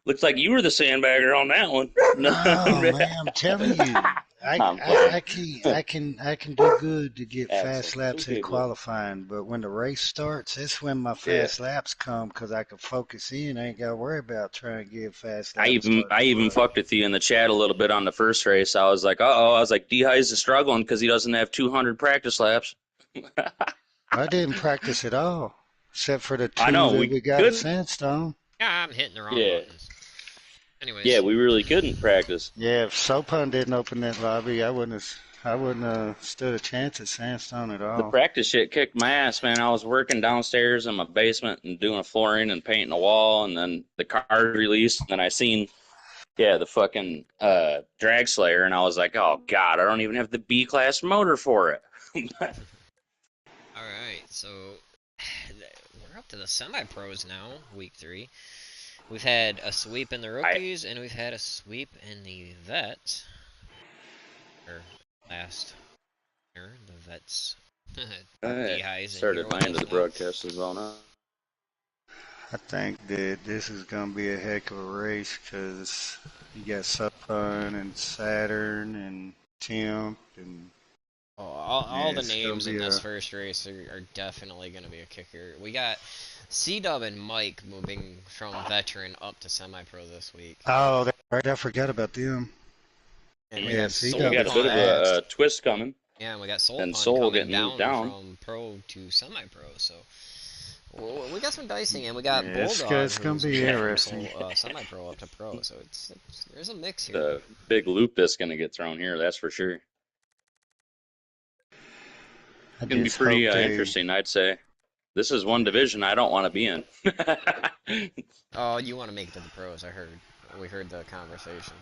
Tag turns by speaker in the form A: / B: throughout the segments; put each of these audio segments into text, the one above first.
A: Looks like you were the sandbagger on that one.
B: Oh man, I'm telling you,
A: I'm playing.
B: I can do good to get fast laps at
A: Absolutely.
B: qualifying, but when the race starts, that's when my
A: Yeah.
B: fast laps come because I can focus in. I ain't got to worry about trying to get fast
A: I
B: laps
A: even
B: starting
A: I
B: to
A: even
B: run.
A: fucked with you in the chat a little bit on the first race. I was like, uh-oh. I was like, D-Highs is struggling because he doesn't have 200 practice laps.
B: I didn't practice at all, except for the
A: I
B: two
A: know
B: that
A: we
B: we got in
A: couldn't.
B: Sandstone.
C: Yeah, I'm hitting the wrong
A: Yeah,
C: buttons.
A: yeah,
C: Anyways,
A: we really couldn't practice.
B: Yeah, if Sopon didn't open that lobby, I wouldn't have stood a chance at Sandstone at
A: The
B: all.
A: practice shit kicked my ass, man. I was working downstairs in my basement and doing a flooring and painting a wall, and then the car released, and then I seen, yeah, the fucking drag slayer, and I was like, oh god, I don't even have the B class motor for it.
C: all right. So we're up to the semi-pros now, week 3. We've had a sweep in the
A: I
C: rookies, and we've had a sweep in the vets. Or last year, the vets. Got D-Highs in here
A: started my
C: with
A: end of
C: us
A: the
C: now.
A: broadcast as well now.
B: I think that this is going to be a heck of a race because you got Supun and Saturn and Temp and
C: Oh, all
B: yeah,
C: the
B: it's going
C: names
B: to
C: in
B: be
C: this
B: a.
C: first race are definitely going to be a kicker. We got C-Dub and Mike moving from veteran up to semi-pro this week.
B: Oh, that's right. I forgot about them.
C: And we
B: Yeah,
C: got
B: C
A: We
C: Soul
B: Dub
A: got a
B: is
A: bit of
C: Pun.
A: a
B: fast.
A: twist coming,
C: Yeah, and we got Soul
A: and
C: Pun
A: Soul
C: coming
A: getting moved
C: down
A: down.
C: from pro to semi-pro. So we got some dicing, and we got
B: Yeah,
C: Bulldog
B: it's going to
C: who's
B: be
C: moving from
B: interesting.
C: semi-pro up to pro. So there's a mix here.
A: The big loop that's going to get thrown here, that's for sure.
B: I
A: Going to be
B: just
A: pretty
B: hope they.
A: interesting, I'd say. This is one division I don't want to be in.
C: Oh, you want to make it to the pros? I heard. We heard the conversation.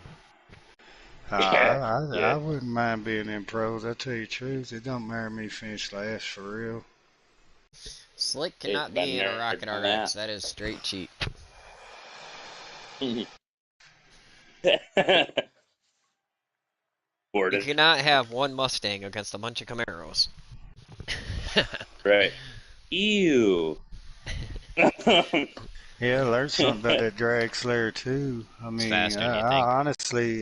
A: Yeah,
B: I
A: yeah.
B: wouldn't mind being in pros. I tell you the truth, it don't matter me finish last for real.
C: Slick
A: It
C: cannot be
A: been
C: in a
A: there,
C: Rocket
A: done
C: RX. That is straight cheat.
A: that.
C: You
A: Boarded.
C: cannot have one Mustang against a bunch of Camaros.
A: Right. Ew.
B: Yeah, I learned something about that drag slayer too. I
C: It's
B: mean,
C: faster than you think.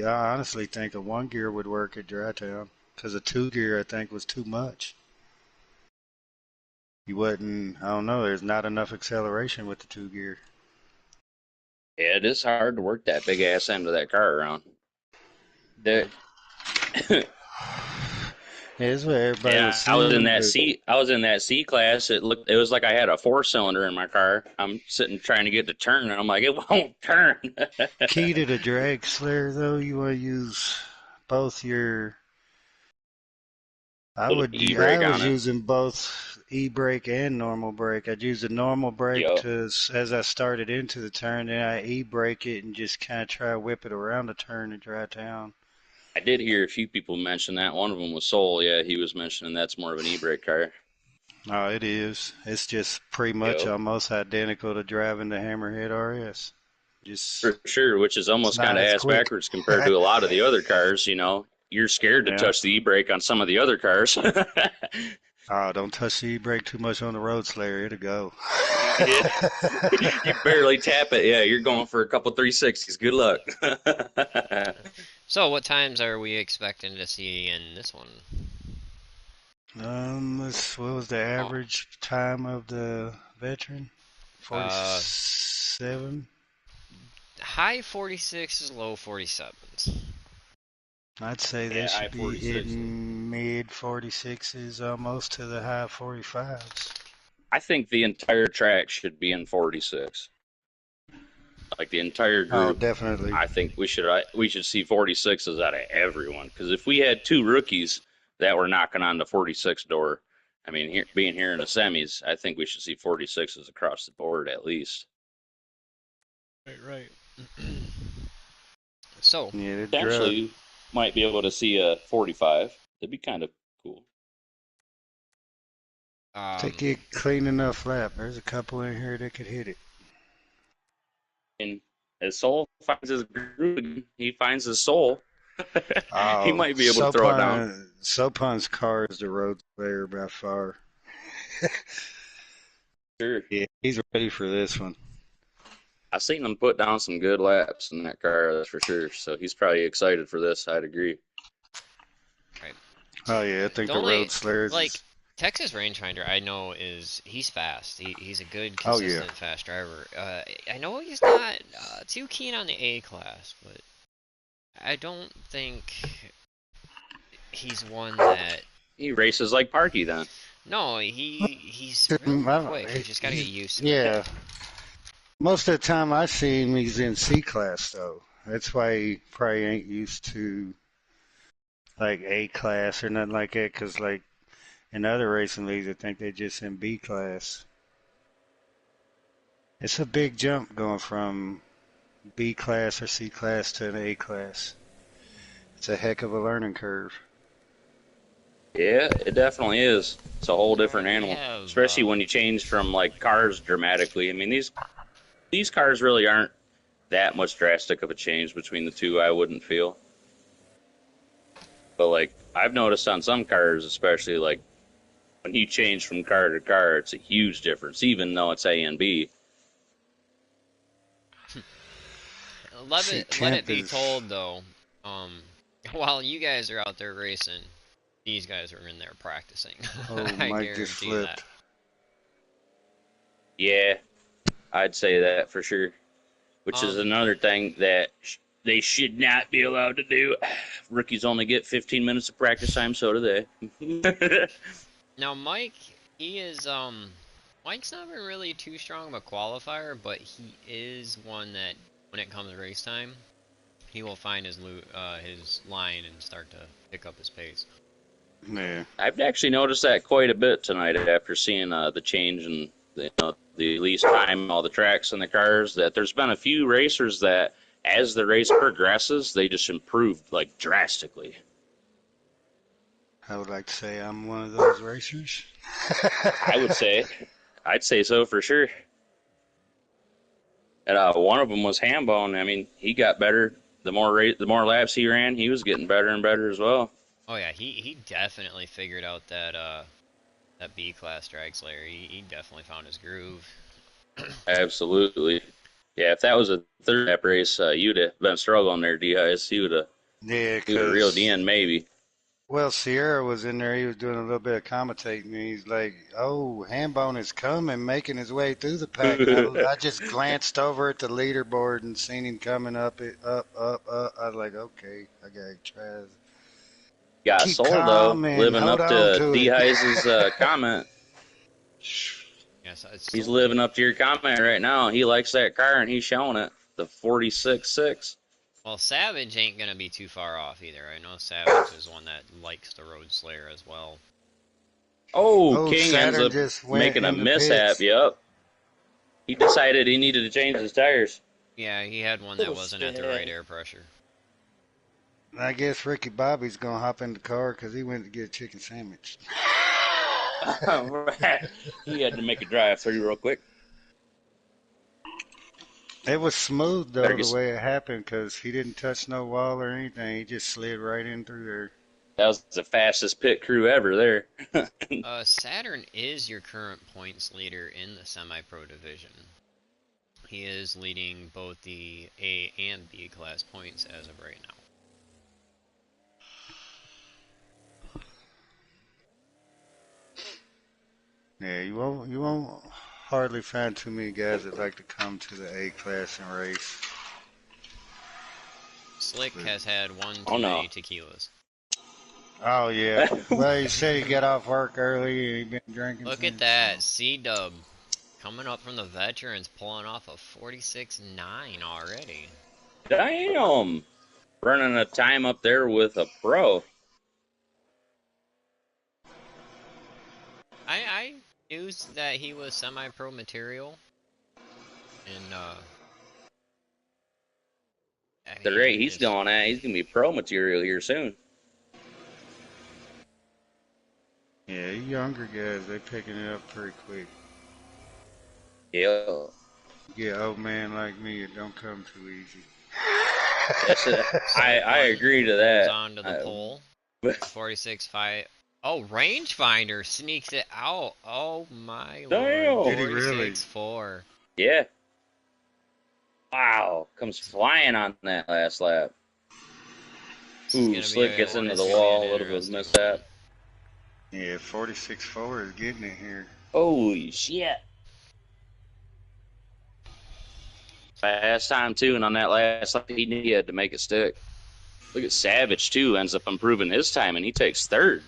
B: I honestly think a one gear would work at Dry Town because a two gear I think was too much. You wouldn't. I don't know. There's not enough acceleration with the two gear.
A: Yeah, it is hard to work that big ass end of that car around. The,
B: Yeah, that's what everybody was
A: yeah, I was in
B: saying,
A: that
B: but
A: C. I was in that C class. It was like I had a 4-cylinder in my car. I'm sitting trying to get to turn, and I'm like, it won't turn.
B: key to the drag slayer though, you want to use both your.
A: Put an
B: I
A: e-brake
B: was
A: on it.
B: using both e-brake and normal brake. I'd use the normal brake
A: Yo,
B: to as I started into the turn, then I e-brake it and just kind of try to whip it around the turn to Dry Town.
A: I did hear a few people mention that. One of them was Soul. Yeah, he was mentioning that's more of an e-brake car.
B: Oh, it is. It's just pretty much
A: Yo,
B: almost identical to driving the Hammerhead RS. Just
A: for sure, which is
B: it's
A: almost
B: not
A: kind of
B: as
A: ass
B: quick.
A: backwards compared to a lot of the other cars. You know, you're scared to
B: Yeah.
A: touch the e-brake on some of the other cars.
B: Oh, don't touch the e-brake too much on the road slayer. It'll go.
A: Yeah, you barely tap it. Yeah, you're going for a couple 360s. Good luck.
C: So, what times are we expecting to see in this one?
B: What was the
C: Oh,
B: average time of the veteran?
C: uh,
B: 47.
C: high 46s, low 47s.
B: I'd say they
A: Yeah, I
B: should be
A: 46s.
B: hitting mid 46s almost to the high 45s.
A: I think the entire track should be in 46. Like the entire
B: Oh,
A: group.
B: definitely.
A: I think we should see 46s out of everyone. Because if we had two rookies that were knocking on the 46 door, I mean, being here in the semis, I think we should see 46s across the board at least.
C: Right. So,
B: Yeah, the drug.
A: Potentially, might be able to see a 45. That'd be kind of cool.
B: They
C: um,
B: get clean enough lap. There's a couple in here that could hit it.
A: And as Soul finds his groove, he finds his soul. He
B: Oh,
A: might be able to throw it down.
B: Sopun's car is the road player by far.
A: Sure.
B: Yeah, he's ready for this one.
A: I seen him put down some good laps in that car, that's for sure. So he's probably excited for this. I'd agree.
C: Right.
B: Oh yeah, I think
C: The
B: the
C: only
B: road slayers
C: like
B: is.
C: Texas Rangefinder I know he's fast. He's a good,
B: Oh yeah,
C: consistent, fast driver. I know he's not too keen on the A class, but I don't think he's one that.
A: He races like Parky then.
C: No, he's really
B: I
C: quick. You
B: don't,
C: just gotta get used to it.
B: yeah. Most of the time I see him, he's in C class though. That's why he probably ain't used to like A class or nothing like that. Cause like in other racing leagues, I think they're just in B class. It's a big jump going from B class or C class to an A class. It's a heck of a learning curve.
A: Yeah, it definitely is. It's a whole
C: All
A: different
C: right, we
A: animal,
C: have
A: especially when you change from like cars dramatically. I mean, these cars really aren't that much drastic of a change between the two. I wouldn't feel, but like I've noticed on some cars, especially like when you change from car to car, it's a huge difference, even though it's A and B.
B: See,
C: let it
B: temp
C: be
B: is.
C: told though, um, while you guys are out there racing, these guys are in there practicing.
B: Oh,
C: I
B: Mike just
C: guarantee that.
B: flipped.
A: Yeah, I'd say that for sure. Which is
C: Um,
A: another thing that they should not be allowed to do. Rookies only get 15 minutes of practice time, so do they.
C: Now Mike, he is Mike's not been really too strong of a qualifier, but he is one that when it comes to race time, he will find his line and start to pick up his pace.
B: Yeah.
A: I've actually noticed that quite a bit tonight after seeing the change in the release time, all the tracks and the cars. That there's been a few racers that, as the race progresses, they just improved like drastically.
B: I would like to say I'm one of those racers.
A: I would say, I'd say so for sure. And one of them was Hambone. I mean, he got better. The more laps he ran, he was getting better and better as well.
C: Oh yeah, he definitely figured out that B class drag slayer. He definitely found his groove.
A: Absolutely. Yeah, if that was a third lap race, you'd have been struggling there, D-Ice.
B: Yeah,
A: He would have reeled you
B: because,
A: in, maybe.
B: well, Sierra was in there. He was doing a little bit of commentating. And he's like, oh, Hambone is coming, making his way through the pack. And I just glanced over at the leaderboard and seen him coming up, up. I was like, okay, I got to try.
A: Got
B: Keep
A: sold, though,
B: calm and
A: living
B: hold
A: up
B: on
A: to
B: to it.
A: D-Hice's comment.
C: Yes, it's
A: He's
C: sold
A: living
C: you.
A: up to your comment right now. He likes that car, and he's showing it. The 46.6.
C: Well, Savage ain't gonna be too far off either. I know Savage is one that likes the Road Slayer as well.
A: Oh,
B: Oh,
A: King ends
B: Saturn
A: up
B: just went
A: making a
B: in the
A: mishap.
B: pits.
A: Yep. He decided he needed to change his tires.
C: Yeah, he had one that
A: Little
C: wasn't at the right
A: shit.
C: air pressure.
B: I guess Ricky Bobby's gonna hop in the car because he went to get a chicken sandwich.
A: He had to make a drive through real quick.
B: It was smooth
A: Better
B: though the
A: get.
B: way it happened because he didn't touch no wall or anything. He just slid right in through there.
A: That was the fastest pit crew ever there.
C: Saturn is your current points leader in the semi-pro division. He is leading both the A and B class points as of right now.
B: Yeah, you won't hardly find too many guys that like to come to the A class and race.
C: Slick
B: But,
C: has had one
A: Oh
C: too
A: no.
C: many tequilas.
B: oh yeah. Well, he said he got off work early and he been drinking
C: Look at
B: since. So.
C: that, C-Dub coming up from the veterans, pulling off a 46.9 already.
A: Damn. Running a time up there with a pro.
C: I knew that he was semi-pro material, and I
A: The
C: mean,
A: rate he's
C: just
A: going at, he's going to be pro material here soon.
B: Yeah, younger guys they picking it up pretty quick.
A: Yeah.
B: Yeah, old man like me, it don't come too easy.
A: That's it.
C: Slick
A: I
C: one
A: agree to
C: holds
A: that.
C: on to the pole. 46.5. Oh, rangefinder sneaks it out. Oh my lord,
A: Damn.
B: Did he really?
C: 46.4.
A: Yeah. Wow, comes flying on that last lap.
C: This is
A: Ooh,
C: gonna be
A: Slick
C: a
A: gets into
C: this
A: the
C: is gonna be an
A: wall, a little bit of
C: interesting one.
A: mishap.
B: Yeah, 46.4 is getting it here.
A: Holy shit. Fast time too, and on that last lap he had to make it stick. Look at Savage too, ends up improving his time, and he takes third.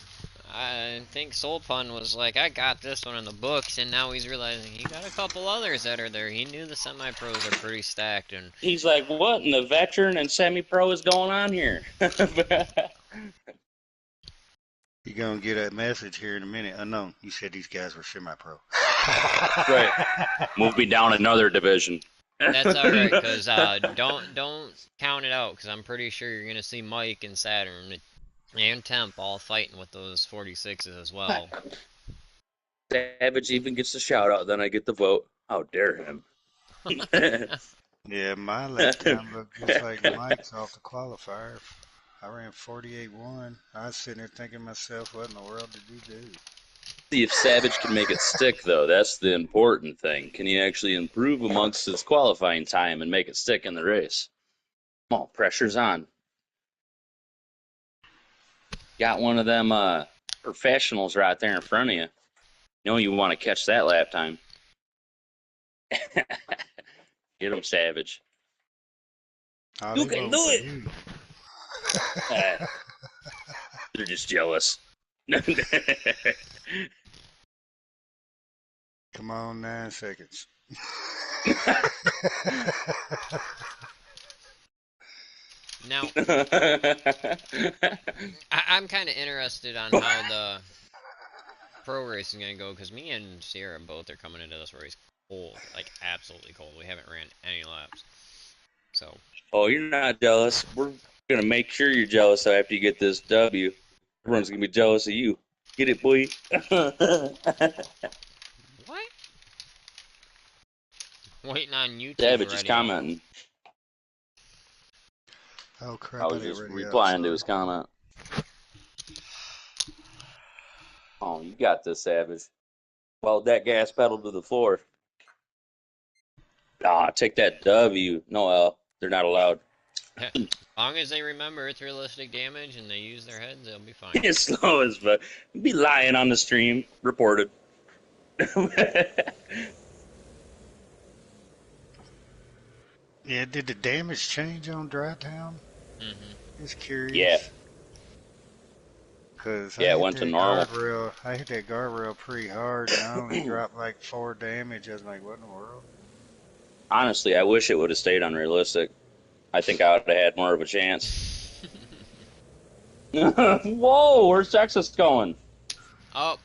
C: I think Soul Pun was like, I got this one in the books, and now he's realizing he got a couple others that are there. He knew the semi-pros are pretty stacked, and
A: He's like, what in the veteran and semi-pro is going on here?
B: You're going to get that message here in a minute. Unknown, you said these guys were semi-pro.
A: Right. Move me down another division.
C: that's all right. Cause don't count it out, cause I'm pretty sure you're gonna see Mike and Saturn and Temp all fighting with those 46s as well.
A: Savage even gets the shout out, then I get the vote. How dare him?
B: Yeah, my lap time looked just like Mike's off the qualifier. I ran 48.1. I was sitting there thinking to myself, what in the world did you do?
A: See if Savage can make it stick, though. That's the important thing. Can he actually improve amongst his qualifying time and make it stick in the race? Come on, pressure's on. Got one of them professionals right there in front of you. You know you want to catch that lap time. Get him, Savage.
B: Oh,
A: You
B: they
A: can
B: voting
A: do
B: for
A: it.
B: you.
A: They're just jealous.
B: Come on, 9 seconds.
C: Now, I'm kind of interested on how the pro race is gonna go, because me and Sierra both are coming into this race cold, like absolutely cold. We haven't ran any laps, so
A: Oh, you're not jealous. We're gonna make sure you're jealous after you get this W. Everyone's gonna be jealous of you. Get it, boy?
C: what? Waiting on you two to
A: Savage is
C: ready up.
A: commenting.
B: Oh,
A: I
B: crap, I
A: was
B: didn't
A: just
B: ready up.
A: replying to
B: Sorry.
A: his comment. Oh, you got this, Savage. Well, that gas pedal to the floor. Ah, take that W. No L. They're not allowed.
C: As long as they remember it's realistic damage and they use their heads, they'll be fine.
A: It's slow as fuck. Be lying on the stream. Reported.
B: Yeah, did the damage change on Dry Town? Just
A: Yeah.
B: curious. Cause
A: Yeah, it went to normal.
B: I hit that guardrail pretty hard, and I only dropped like 4 damage. I was like, what in the world?
A: Honestly, I wish it would have stayed unrealistic. I think I would have had more of a chance. Whoa, where's Texas going?
C: Oh.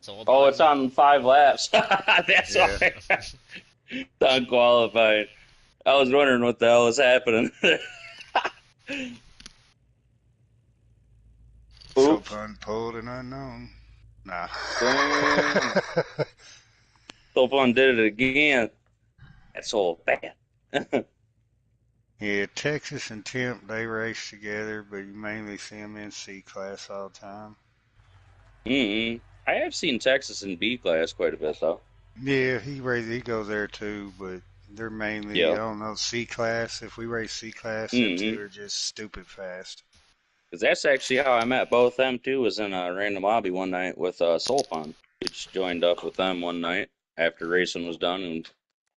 C: So
A: Oh, it's on 5 laps. That's
B: Yeah.
A: why. It's unqualified. I was wondering what the hell was happening.
B: So
A: Oops.
B: pun pulled an unknown. Nah.
A: Damn. So fun did it again. That's all bad.
B: Yeah, Texas and Temp, they race together, but you mainly see them in C class all the time.
A: I have seen Texas in B class quite a bit, though.
B: Yeah, he goes there too, but they're mainly, I
A: Yeah.
B: don't know, C class. If we race C class, them two
A: Because
B: are just stupid fast.
A: that's actually how I met both them, too, was in a random lobby one night with Solpon. We just joined up with them one night after racing was done and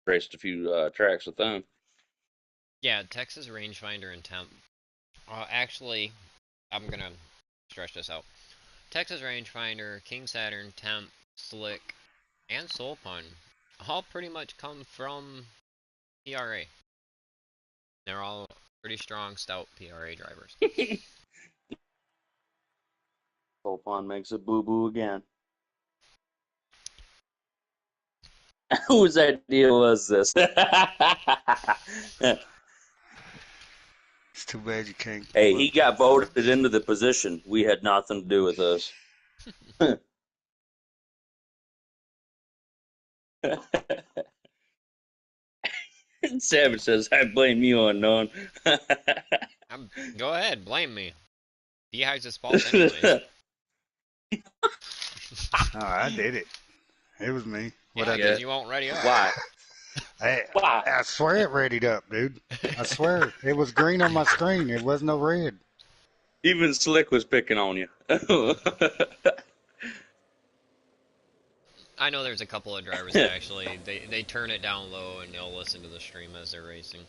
A: raced a few tracks with them.
C: Yeah, Texas rangefinder and temp. Actually, I'm gonna stretch this out. Texas rangefinder, King Saturn, temp, slick, and soul pun all pretty much come from PRA. They're all pretty strong, stout PRA drivers.
A: Solpon makes a boo-boo again. Whose idea was this?
B: It's too bad you can't
A: Hey,
B: flip
A: he got
B: the
A: voted
B: switch.
A: into the position. We had nothing to do with this. Savage says, I blame you, unknown.
C: Go ahead, blame me. Beehive's fault anyways.
B: Oh, I did it. It was me. What
C: Yeah,
B: I
C: because
B: do?
C: you won't ready up.
A: Why? Wow.
B: I swear it readied up, dude. I swear. It was green on my screen. It was no red.
A: Even Slick was picking on you.
C: I know there's a couple of drivers that actually they turn it down low and they'll listen to the stream as they're racing.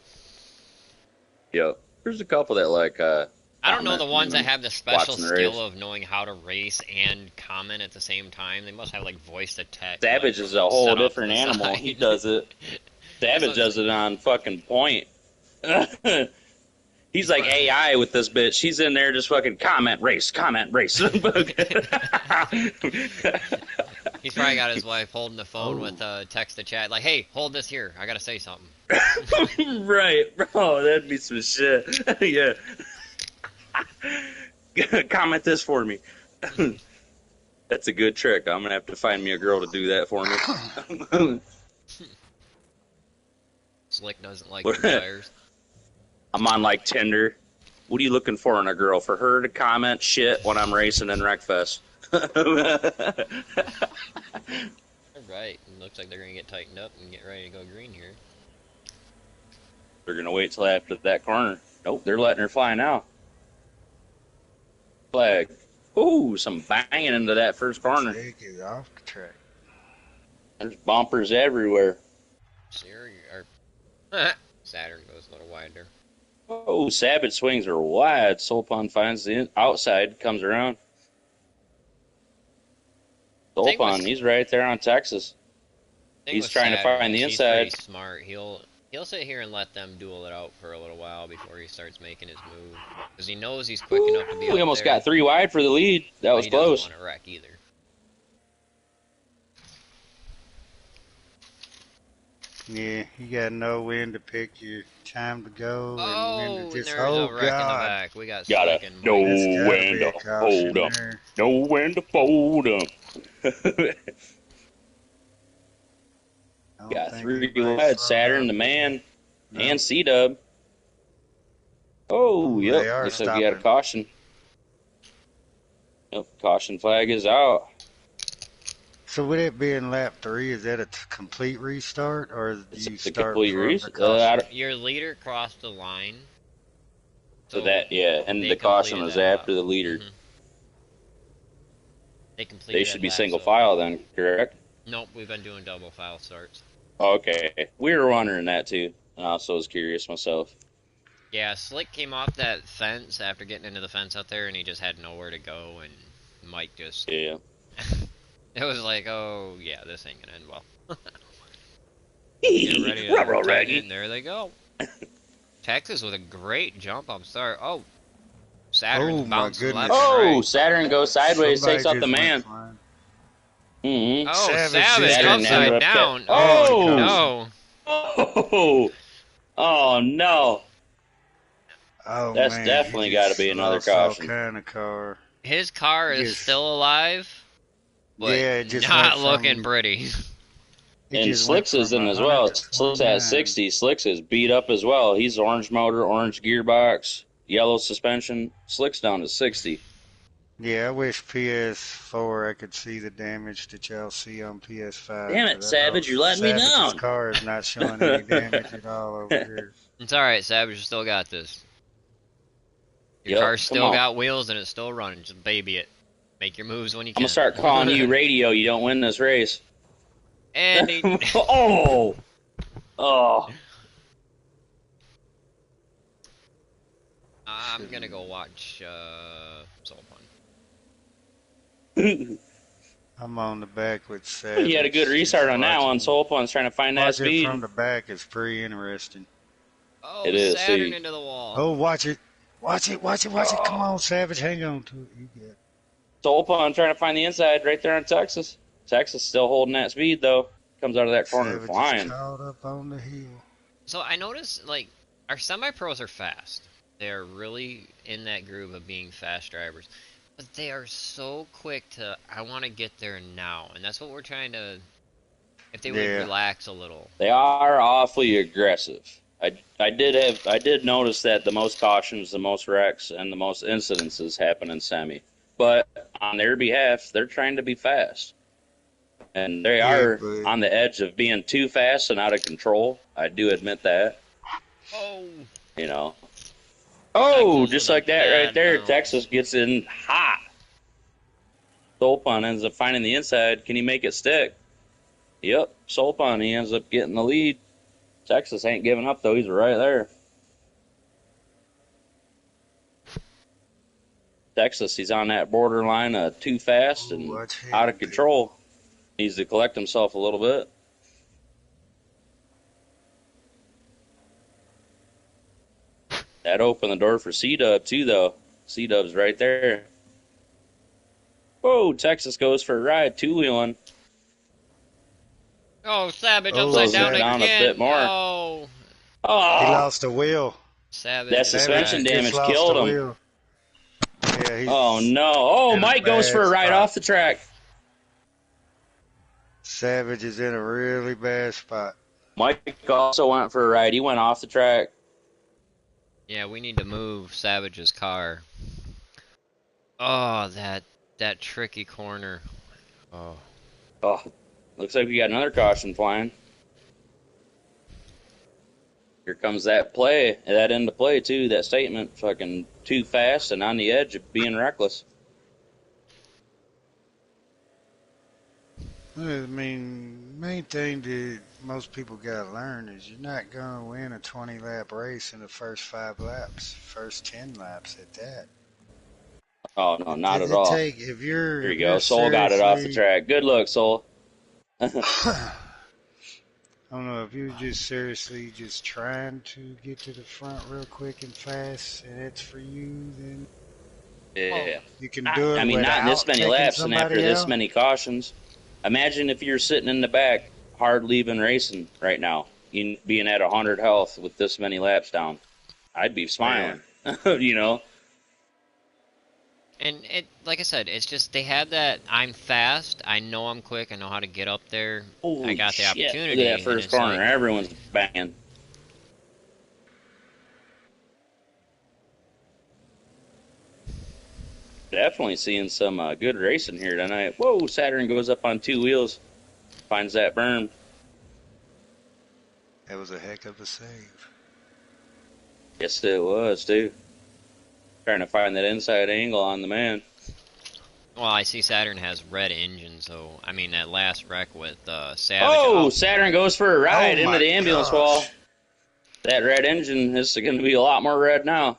A: Yep. There's a couple that like
C: I don't know the
A: comment
C: ones that
A: and
C: have the special
A: watching the
C: skill
A: race.
C: of knowing how to race and comment at the same time. They must have like voice to text.
A: Savage
C: like,
A: is a whole
C: set off to
A: different
C: the
A: animal.
C: side.
A: He does it.
C: That's
A: Savage
C: what-
A: does it on fucking point. He's like
C: Right.
A: AI with this bitch. She's in there just fucking comment race.
C: He's probably got his wife holding the phone
B: Oh.
C: with text to chat, like, "Hey, hold this here. I gotta say something."
A: Right, bro. That'd be some shit. Yeah. Comment this for me. That's a good trick. I'm gonna have to find me a girl to do that for me.
C: Slick doesn't like your tires.
A: I'm on like Tinder. What are you looking for in a girl? For her to comment shit when I'm racing in Wreckfest.
C: Alright, looks like they're gonna get tightened up and get ready to go green here.
A: They're gonna wait till after that corner. Nope, they're letting her fly now. Flag. Ooh, some banging into that first corner.
B: Take it off the track.
A: There's bumpers everywhere.
C: Saturn goes a little wider.
A: Oh, Savage swings are wide. Solpon finds the outside, comes around.
C: Thing
A: Solpon,
C: with-
A: he's right there on Texas.
C: Thing
A: He's
C: with
A: trying to
C: Saturn
A: find
C: is
A: the
C: he's
A: inside.
C: pretty smart. He'll sit here and let them duel it out for a little while before he starts making his move, because he knows he's quick enough to be.
A: We
C: up
A: almost
C: there,
A: got 3 wide for the lead. That
C: but
A: was
C: he doesn't
A: close.
C: want to wreck either.
B: Yeah, you gotta know when to pick your time to go
C: Oh,
B: and when
C: and
B: to just.
C: there's
B: Oh
C: a wreck in the
B: God!
C: back. We got
A: Gotta
C: Slick and
A: know
C: Mike.
B: There's gotta
A: when
B: be a
A: to
B: caution
A: hold 'em.
B: there.
A: Know when to fold 'em.
B: I don't
A: Got
B: think
A: 3
B: anybody's
A: wide.
B: slowed
A: Saturn,
B: up.
A: the man,
B: No.
A: and C-Dub. Oh,
B: Ooh,
A: yep.
B: they are
A: Looks like we got a
B: stopping.
A: caution. Yep, caution flag is out.
B: So with it being lap 3, is that a complete restart, or do
A: It's
B: you
A: a
B: start
A: complete
B: from
A: race.
B: the caution?
C: Your leader crossed the line.
A: So that, yeah, and
C: they
A: the caution
C: completed
A: was
C: that
A: after
C: lap.
A: the leader.
C: Mhm. They completed
A: They
C: that
A: should be
C: lap,
A: single
C: so-
A: file then, correct?
C: Nope, we've been doing double file starts.
A: Okay, we were wondering that too. I also was curious myself.
C: Yeah, Slick came off that fence after getting into the fence out there, and he just had nowhere to go, and Mike just...
A: Yeah.
C: It was like, oh, yeah, this ain't gonna end well. Get ready to
A: Ruh-roh,
C: tighten
A: Raggy.
C: it, and there they go. Texas with a great jump up start. Oh, Saturn's
B: Oh, my
C: bouncing
B: goodness.
C: left and
A: Oh,
C: right.
A: Saturn goes sideways,
B: Somebody
A: takes out the
B: just went
A: man.
B: flying.
A: Mm-hmm.
C: Oh,
B: Savage
C: Savage
B: just
A: Saturn
C: upside
A: ended up
C: down.
A: get-
C: Oh,
A: Oh!
C: no.
A: Oh, oh no.
B: Oh,
A: That's
B: man,
A: definitely
B: he
A: gotta
B: just
A: be another
B: lost
A: caution.
B: All kind of car.
C: His car is
B: Yes.
C: still alive, but
B: Yeah, it just
C: not
B: went
C: looking
B: from-
C: pretty.
B: He
A: And
B: just went
A: Slicks is
B: from
A: in as well.
B: 100 to
A: Slicks at
B: 29.
A: 60. Slicks is beat up as well. He's orange motor, orange gearbox, yellow suspension. Slicks down to 60.
B: Yeah, I wish PS4 I could see the damage that y'all see on PS5.
A: Damn it,
B: but
A: Savage, you're letting me
B: Savage's
A: down.
B: car is not showing any damage at all over here.
C: It's alright, Savage, you still got this. Your
A: Yep,
C: car's
A: come
C: still
A: on.
C: got wheels and it's still running. Just baby it. Make your moves when you
A: I'm
C: can.
A: gonna start calling you radio. You don't win this race.
C: And he...
A: Oh, oh.
C: I'm gonna go watch Soul
B: I'm on the back with Savage.
A: You had a good restart on that one. Soul Pun's trying to find that
B: Watching
A: speed.
B: from the back is pretty interesting.
C: Oh,
A: It is,
C: Saturn
A: see.
C: into the wall.
B: Oh, watch it. Watch it, watch it, watch it. Come on, Savage, hang on to it. You get it.
A: Soul Pun trying to find the inside right there on Texas. Texas still holding that speed though. Comes out of that corner
B: Savage is
A: flying.
B: caught up on the hill.
C: So I noticed, like, our semi-pros are fast. They're really in that groove of being fast drivers. But they are so quick to, I want to get there now. And that's what we're trying to, if they would
B: Yeah.
C: relax a little.
A: They are awfully aggressive. I did notice that the most cautions, the most wrecks, and the most incidences happen in semi. But on their behalf, they're trying to be fast. And they
B: Yeah,
A: are
B: but
A: on the edge of being too fast and out of control. I do admit that.
C: Oh,
A: You know. Oh,
C: Texas
A: just
C: with a
A: like that right
C: bad
A: there.
C: bounce.
A: Texas gets in hot. Solpon ends up finding the inside. Can he make it stick? Yep. Solpon, he ends up getting the lead. Texas ain't giving up, though. He's right there. Texas, he's on that borderline of too fast
B: ooh,
A: and
B: watch
A: out
B: him,
A: of
B: baby.
A: control. Needs to collect himself a little bit. That opened the door for C-Dub, too, though. C-Dub's right there. Whoa, Texas goes for a ride, two-wheeling.
C: Oh, Savage
B: Oh,
C: upside
A: Closing
C: down
A: it down a
B: Savage.
A: bit
C: again.
A: more.
C: Oh,
B: He
A: Oh,
B: lost the wheel.
C: Savage
A: that
C: is
A: suspension
B: Savage
C: wrecked.
B: just
A: damage
B: lost
A: killed
B: the
A: him.
B: wheel. Yeah,
A: Oh,
B: he's
A: no. Oh,
B: in a
A: Mike goes for
B: bad
A: a ride
B: spot.
A: off the track.
B: Savage is in a really bad spot.
A: Mike also went for a ride. He went off the track.
C: Yeah, we need to move Savage's car. Oh, that tricky corner. Oh,
A: Oh, looks like we got another caution flying. Here comes that play, that end of play, too. That statement, fucking too fast and on the edge of being reckless.
B: I mean, main thing that most people gotta learn is you're not gonna win a 20 lap race in the first 5 laps, first 10 laps at that.
A: Oh, no, not at
B: It
A: all.
B: take
A: Here
B: if
A: you
B: you're
A: go. Soul got it off the
B: seriously
A: track. Good look, Soul.
B: I don't know if you're just seriously just trying to get to the front real quick and fast, and it's for you, then
C: well,
A: Yeah.
B: you can do
A: I
B: it
A: mean, not in this
B: without
A: many
B: taking
A: laps and after
B: somebody
A: this
B: out.
A: many cautions. Imagine if you're sitting in the back, hard leaving racing right now, being at 100 health with this many laps down. I'd be
B: Yeah.
A: smiling, you know?
C: and it like I said, it's just they had that. I'm fast. I know I'm quick. I know how to get up there. I
A: Holy
C: got the
A: shit. Look at that
C: opportunity, and
A: first
C: it's
A: corner.
C: like,
A: Everyone's banging. Definitely seeing some good racing here tonight. Whoa, Saturn goes up on two wheels, finds that berm.
B: That was a heck of a save.
A: Yes, it was, too. Trying to find that inside angle on the man.
C: well, I see Saturn has red engine, so I mean that last wreck with Savage.
A: Oh,
C: Oh,
A: Saturn goes for a
B: Oh
A: ride into
B: my
A: the ambulance wall.
B: gosh.
A: That red engine is going to be a lot more red now.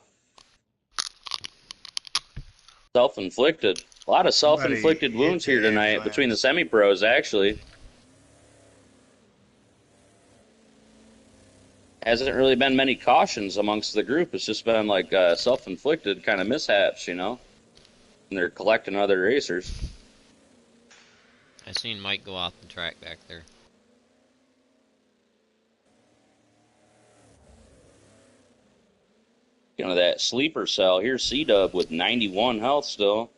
A: Self-inflicted. A lot of
B: Somebody
A: self-inflicted
B: hit
A: wounds here
B: the
A: tonight between the
B: ambulance.
A: semi-pros, actually. Hasn't really been many cautions amongst the group. It's just been like self-inflicted kind of mishaps, you know? And they're collecting other racers.
C: I seen Mike go off the track back there.
A: You know, that sleeper cell. Here's C-Dub with 91 health still.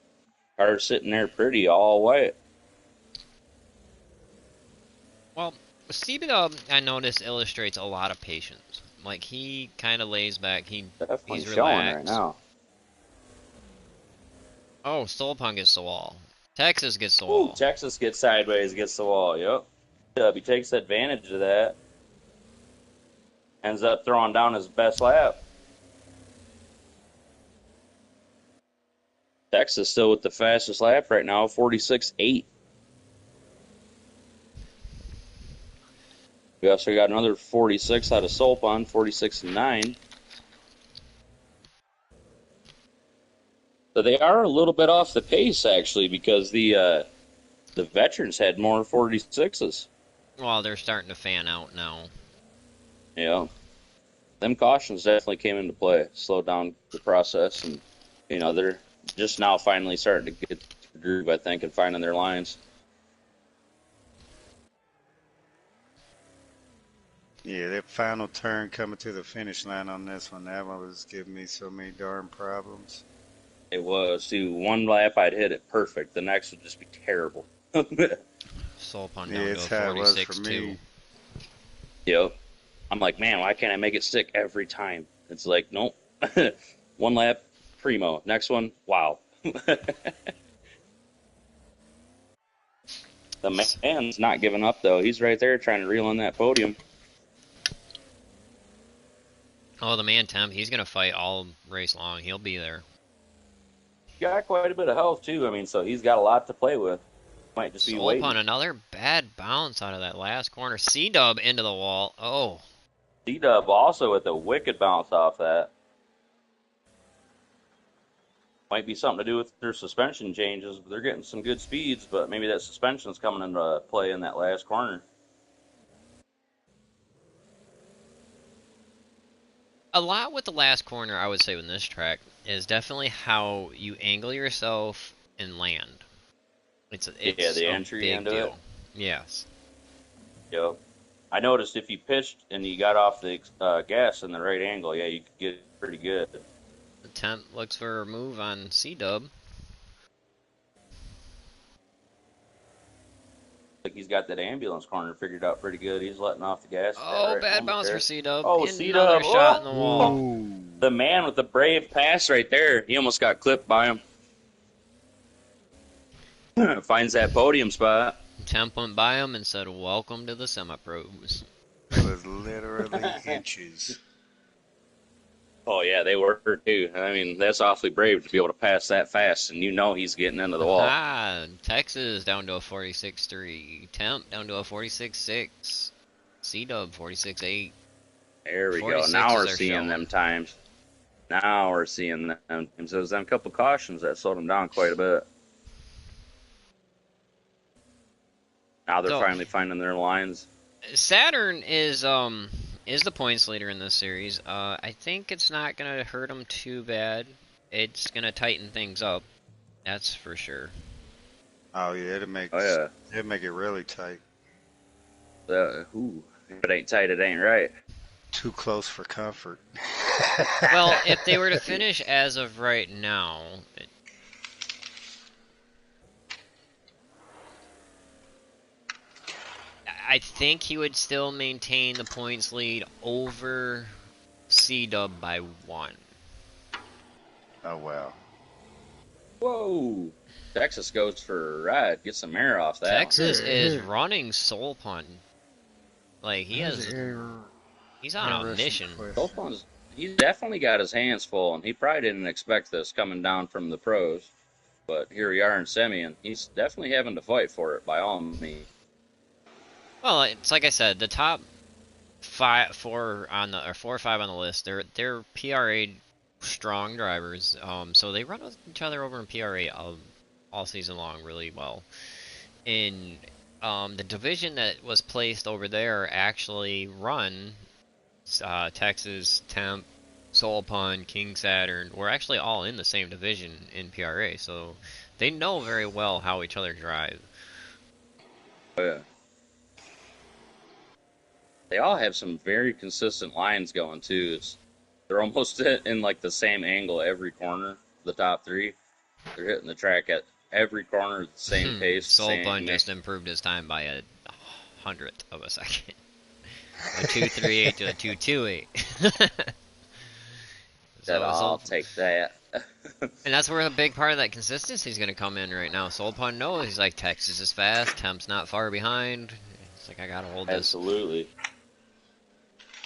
A: Car's sitting there pretty all white.
C: Well, Steve, I noticed illustrates a lot of patience. Like he kind of lays back.
A: Definitely
C: He's
A: showing right
C: relaxed.
A: now.
C: Oh, Soulpunk gets the wall. Texas gets the
A: Ooh,
C: wall.
A: Texas gets sideways, gets the wall. Yep. He takes advantage of that. Ends up throwing down his best lap. Texas still with the fastest lap right now, 46.8. We also got another 46 out of Solpon, 46.9. So they are a little bit off the pace, actually, because the veterans had more 46s.
C: Well, they're starting to fan out now.
A: Yeah. Them cautions definitely came into play, slowed down the process, and, you know, they're just now finally starting to get the groove, I think, and finding their lines.
B: Yeah, that final turn coming to the finish line on this one, that one was giving me so many darn problems.
A: It was, too. One lap I'd hit it perfect. The next would just be terrible.
C: Soulpunk
B: Yeah,
C: down to
B: it's
C: a
B: how it was for
C: 46-2.
B: me.
A: Yep. I'm like, man, why can't I make it stick every time? It's like, nope. One lap, primo. Next one, wow. The man's not giving up, though. He's right there trying to reel in that podium.
C: Oh, the man Temp, he's going to fight all race long. He'll be there.
A: Got quite a bit of health, too. I mean, so he's got a lot to play with. Might just be waiting.
C: Solpon, another bad bounce out of that last corner. C-Dub into the wall. Oh.
A: C-Dub also with a wicked bounce off that. Might be something to do with their suspension changes. They're getting some good speeds, but maybe that suspension's coming into play in that last corner.
C: A lot with the last corner, I would say, with this track is definitely how you angle yourself and land. It's
A: the entry
C: big
A: into
C: deal.
A: it.
C: Yes.
A: Yep. I noticed if you pitched and you got off the gas in the right angle, yeah, you could get pretty good.
C: The Temp looks for a move on C-Dub.
A: Like he's got that ambulance corner figured out pretty good. He's letting off the gas.
C: Oh,
A: right
C: bad bounce
A: there.
C: for C-Dub.
A: Oh,
C: Another
A: C-Dub.
C: shot in the wall.
B: Ooh.
A: The man with the brave pass right there. He almost got clipped by him. Finds that podium spot.
C: Temp went by him and said, "Welcome to the semi-pros."
B: It was literally inches.
A: Oh, yeah, they were too. I mean, that's awfully brave to be able to pass that fast, and you know he's getting into the wall.
C: Ah, Texas down to a 46.3. Temp down to a 46.6. C-Dub 46.8.
A: There we go.
C: 46
A: Now
C: is
A: we're
C: their
A: seeing
C: showing.
A: them times. Now we're seeing them times. Those them couple cautions that slowed them down quite a bit. Now they're
C: So-
A: finally finding their lines.
C: Saturn is the points leader in this series. I think it's not gonna hurt him too bad. It's gonna tighten things up. That's for sure.
B: Oh yeah, it'll make it really tight.
A: If it ain't tight, it ain't right.
B: Too close for comfort.
C: Well, if they were to finish as of right now, I think he would still maintain the points lead over C-Dub by 1.
B: Oh wow.
A: Whoa! Texas goes for a ride. Get some air off that.
C: Texas is
B: Here.
C: running soul punt. Like he's on a mission.
A: He's definitely got his hands full, and he probably didn't expect this coming down from the pros. But here we are in semi, and he's definitely having to fight for it by all means.
C: Well, it's like I said, the top 4 or 5 on the list, they're PRA strong drivers. So they run with each other over in PRA all season long really well. In the division that was placed over there actually run Texas, Temp, Soul Pun, King Saturn. We're actually all in the same division in PRA, so they know very well how each other drive.
A: Oh, yeah. They all have some very consistent lines going too. They're almost in like the same angle every corner. The top 3, they're hitting the track at every corner at the same pace.
C: Soul Pun just improved his time by a 100th of a second. A 2.38 to a 2.28.
A: I'll take that.
C: And that's where a big part of that consistency is going to come in right now. Soul Pun knows he's like, Texas is fast, Temp's not far behind. It's like, I got to hold this.
A: Absolutely.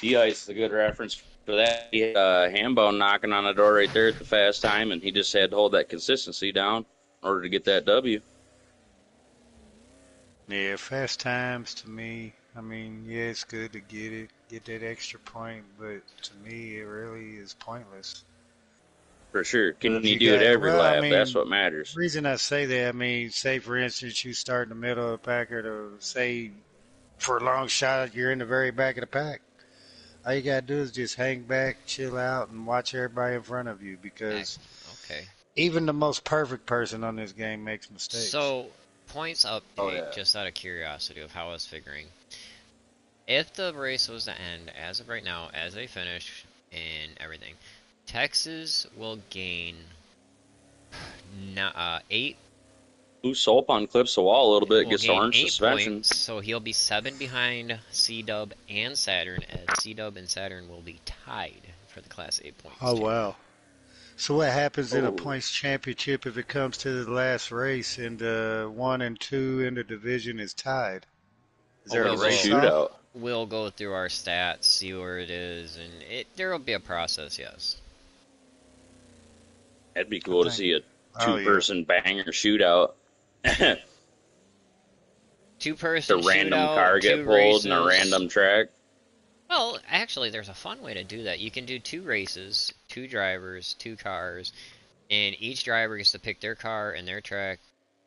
A: D-Ice is a good reference for that. He had Hambone knocking on the door right there at the fast time, and he just had to hold that consistency down in order to get that W.
B: Yeah, fast times to me. I mean, yeah, it's good to get that extra point, but to me, it really is pointless.
A: For sure. Can
B: If
A: you
B: you
A: do it
B: got-
A: every
B: well, I
A: lap?
B: mean,
A: That's what matters.
B: The reason I say that, I mean, say for instance, you start in the middle of the pack, or to say for a long shot, you're in the very back of the pack. All you gotta do is just hang back, chill out, and watch everybody in front of you, because
C: Okay.
B: even the most perfect person on this game makes mistakes.
C: So, points update,
A: Oh, yeah.
C: just out of curiosity of how I was figuring. If the race was to end, as of right now, as they finish and everything, Texas will gain 8.
A: Ooh, Solpon clips the wall a little bit,
C: Will
A: gets
C: gain
A: orange
C: 8
A: suspension.
C: points, so he'll be 7 behind C-Dub and Saturn, as C-Dub and Saturn will be tied for the Class A points.
B: Oh
C: too.
B: wow! So what happens in a
A: Oh,
B: points championship if it comes to the last race and 1 and 2 in the division is tied? Is
C: Oh,
B: there a
A: it's a
B: race off?
A: shootout.
C: we'll go through our stats, see where it is, and there will be a process. Yes.
A: That'd be
B: I
A: cool to
B: think.
A: see a
B: Oh yeah.
A: two-person banger shootout. The
C: Two-person
A: random
C: shootout,
A: car get
C: two
A: pulled in a
C: races.
A: random track.
C: Well, actually, there's a fun way to do that. You can do two races, two drivers, two cars, and each driver gets to pick their car and their track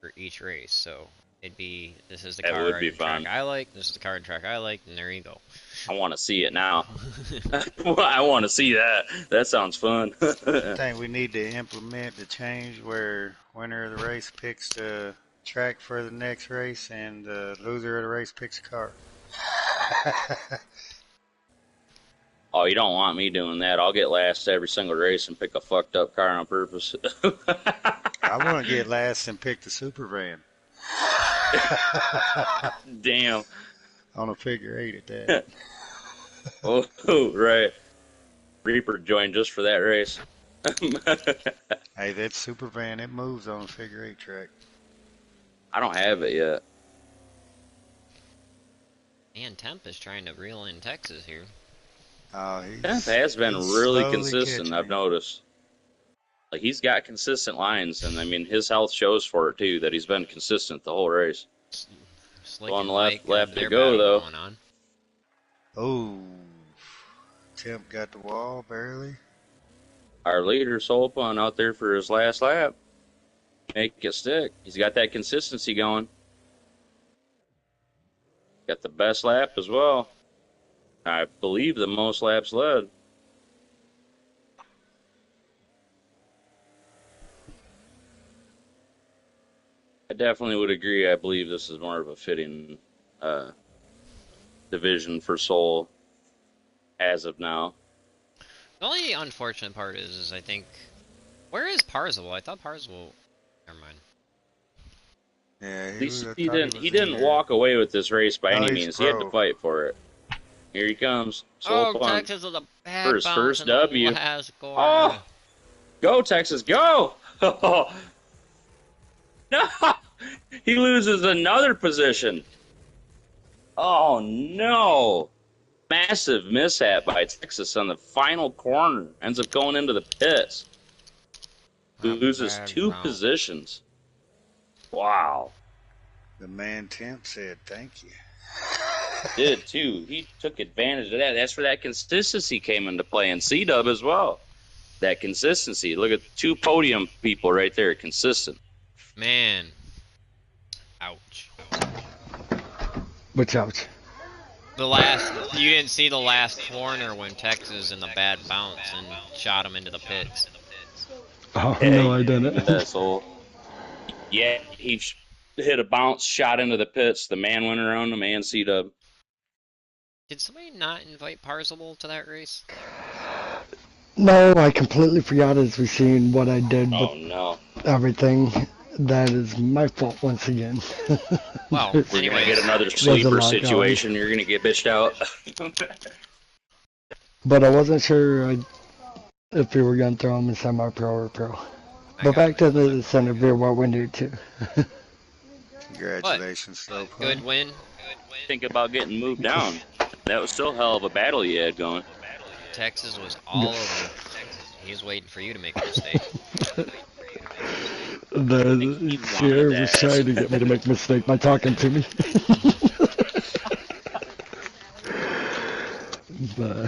C: for each race. So it'd be this is the
A: That
C: car
A: would be
C: and track
A: fun.
C: I like, this is the car and track I like, and there you go.
A: I want to see it now. I want to see that. That sounds fun.
B: I think we need to implement the change where winner of the race picks the track for the next race and the loser of the race picks a car.
A: Oh, you don't want me doing that. I'll get last every single race and pick a fucked up car on purpose.
B: I want to get last and pick the super van.
A: Damn.
B: On a figure eight at that.
A: Oh, right. Reaper joined just for that race.
B: Hey, that super van, it moves on a figure eight track.
A: I don't have it yet.
C: Man, Temp is trying to reel in Texas here.
B: Oh,
A: Temp has been
B: he's
A: really
B: slowly
A: consistent,
B: catching
A: I've
B: him.
A: noticed. Like, he's got consistent lines, and I mean, his health shows for it, too, that he's been consistent the whole race.
C: Slick
A: One
C: and Mike
A: left
C: have
A: to
C: their
A: go,
C: battle
A: though.
C: going on.
B: Oh, Temp got the wall barely.
A: Our leader, Solpon, out there for his last lap. Make it stick. He's got that consistency going. Got the best lap as well. I believe the most laps led. I definitely would agree. I believe this is more of a fitting division for Soul as of now.
C: The only unfortunate part is I think, where is Parzival? I thought Parzival. Never mind.
B: Yeah,
A: At
B: he
A: least
B: was. I
A: he
B: thought he
A: didn't.
B: was
A: He
B: in
A: didn't
B: there.
A: walk away with this race by
B: No,
A: any
B: he's
A: means. He had to
B: pro.
A: fight for it. Here he comes,
C: Oh,
A: Solpon,
C: Texas with a
A: for
C: bad
A: his
C: bounce
A: first
C: in the
A: W.
C: last corner.
A: Oh, go Texas, go! No, he loses another position. Oh no! Massive mishap by Texas on the final corner. Ends up going into the pits.
C: A
A: Loses
C: bad
A: 2
C: bounce.
A: positions. Wow.
B: The man Temp said, "Thank you."
A: Did too. He took advantage of that. That's where that consistency came into play in C-Dub as well. That consistency. Look at 2 podium people right there, consistent.
C: Man. Ouch.
D: Which ouch.
C: The last, you didn't see the last corner when Texas in the bad bounce and shot him into the pits.
D: Oh, no, I didn't.
A: Asshole. Yeah, he hit a bounce, shot into the pits. The man went around him and C-Dub.
C: Did somebody not invite Parzival to that race?
D: No, I completely forgot as we seen what I did with
A: Oh no.
D: everything. That is my fault once again.
C: Well,
A: We're gonna
C: anyways.
A: get another
D: Was a
A: sleeper
D: lot
A: situation. You're gonna get bitched out.
D: But I wasn't sure if we were going to throw him in semi-pro or pro. But back to the center beer, what we do too.
B: Congratulations, Slow
C: Good win.
A: Think about getting moved down. That was still a hell of a battle you had going.
C: Texas was all over him. He's waiting for you to make a mistake.
D: The Sierra was trying to get me to make a mistake by talking to me. But,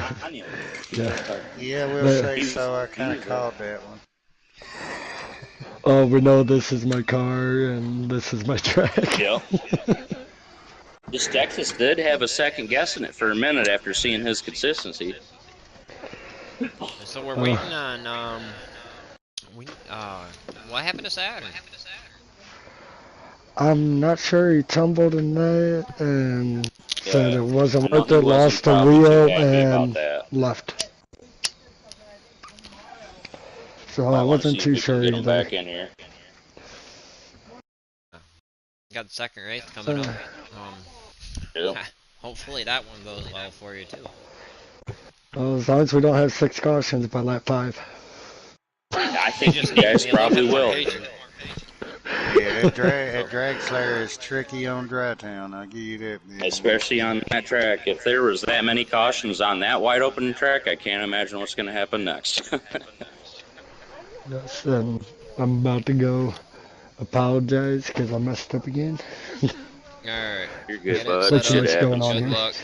D: yeah.
B: Yeah, we'll say so. I kind of called that one.
D: Oh, we know this is my car and this is my track.
A: Yep. This Texas did have a second guess in it for a minute after seeing his consistency.
C: So we're waiting on what happened to Saturn?
D: I'm not sure, he tumbled in that and said it wasn't
A: I know
D: worth
A: he
D: it,
A: wasn't
D: lost the
A: probably too
D: wheel
A: happy about
D: and
A: that.
D: left. So
A: Might
D: I
A: want to
D: wasn't
A: see if
D: too
A: we can
D: sure
A: get him
D: either.
A: back in here.
C: Got the second race coming up.
A: Yep.
C: Hopefully that one goes well for you too.
D: Well, as long as we don't have 6 cautions by lap 5.
A: I think
C: just
A: you
C: need to
A: guys
C: be a little
A: probably
C: bit more
A: will.
C: patient.
B: Yeah, that drag slayer is tricky on Dry Town. I'll give you that, man.
A: Especially on that track. If there was that many cautions on that wide open track, I can't imagine what's going to happen next.
D: Yes, I'm about to go apologize because I messed up again.
C: Alright,
A: You're good,
C: get it
A: bud.
C: set
D: Way too
A: Shit
C: up.
D: much going
A: happens.
D: on
C: Good
D: here.
C: luck.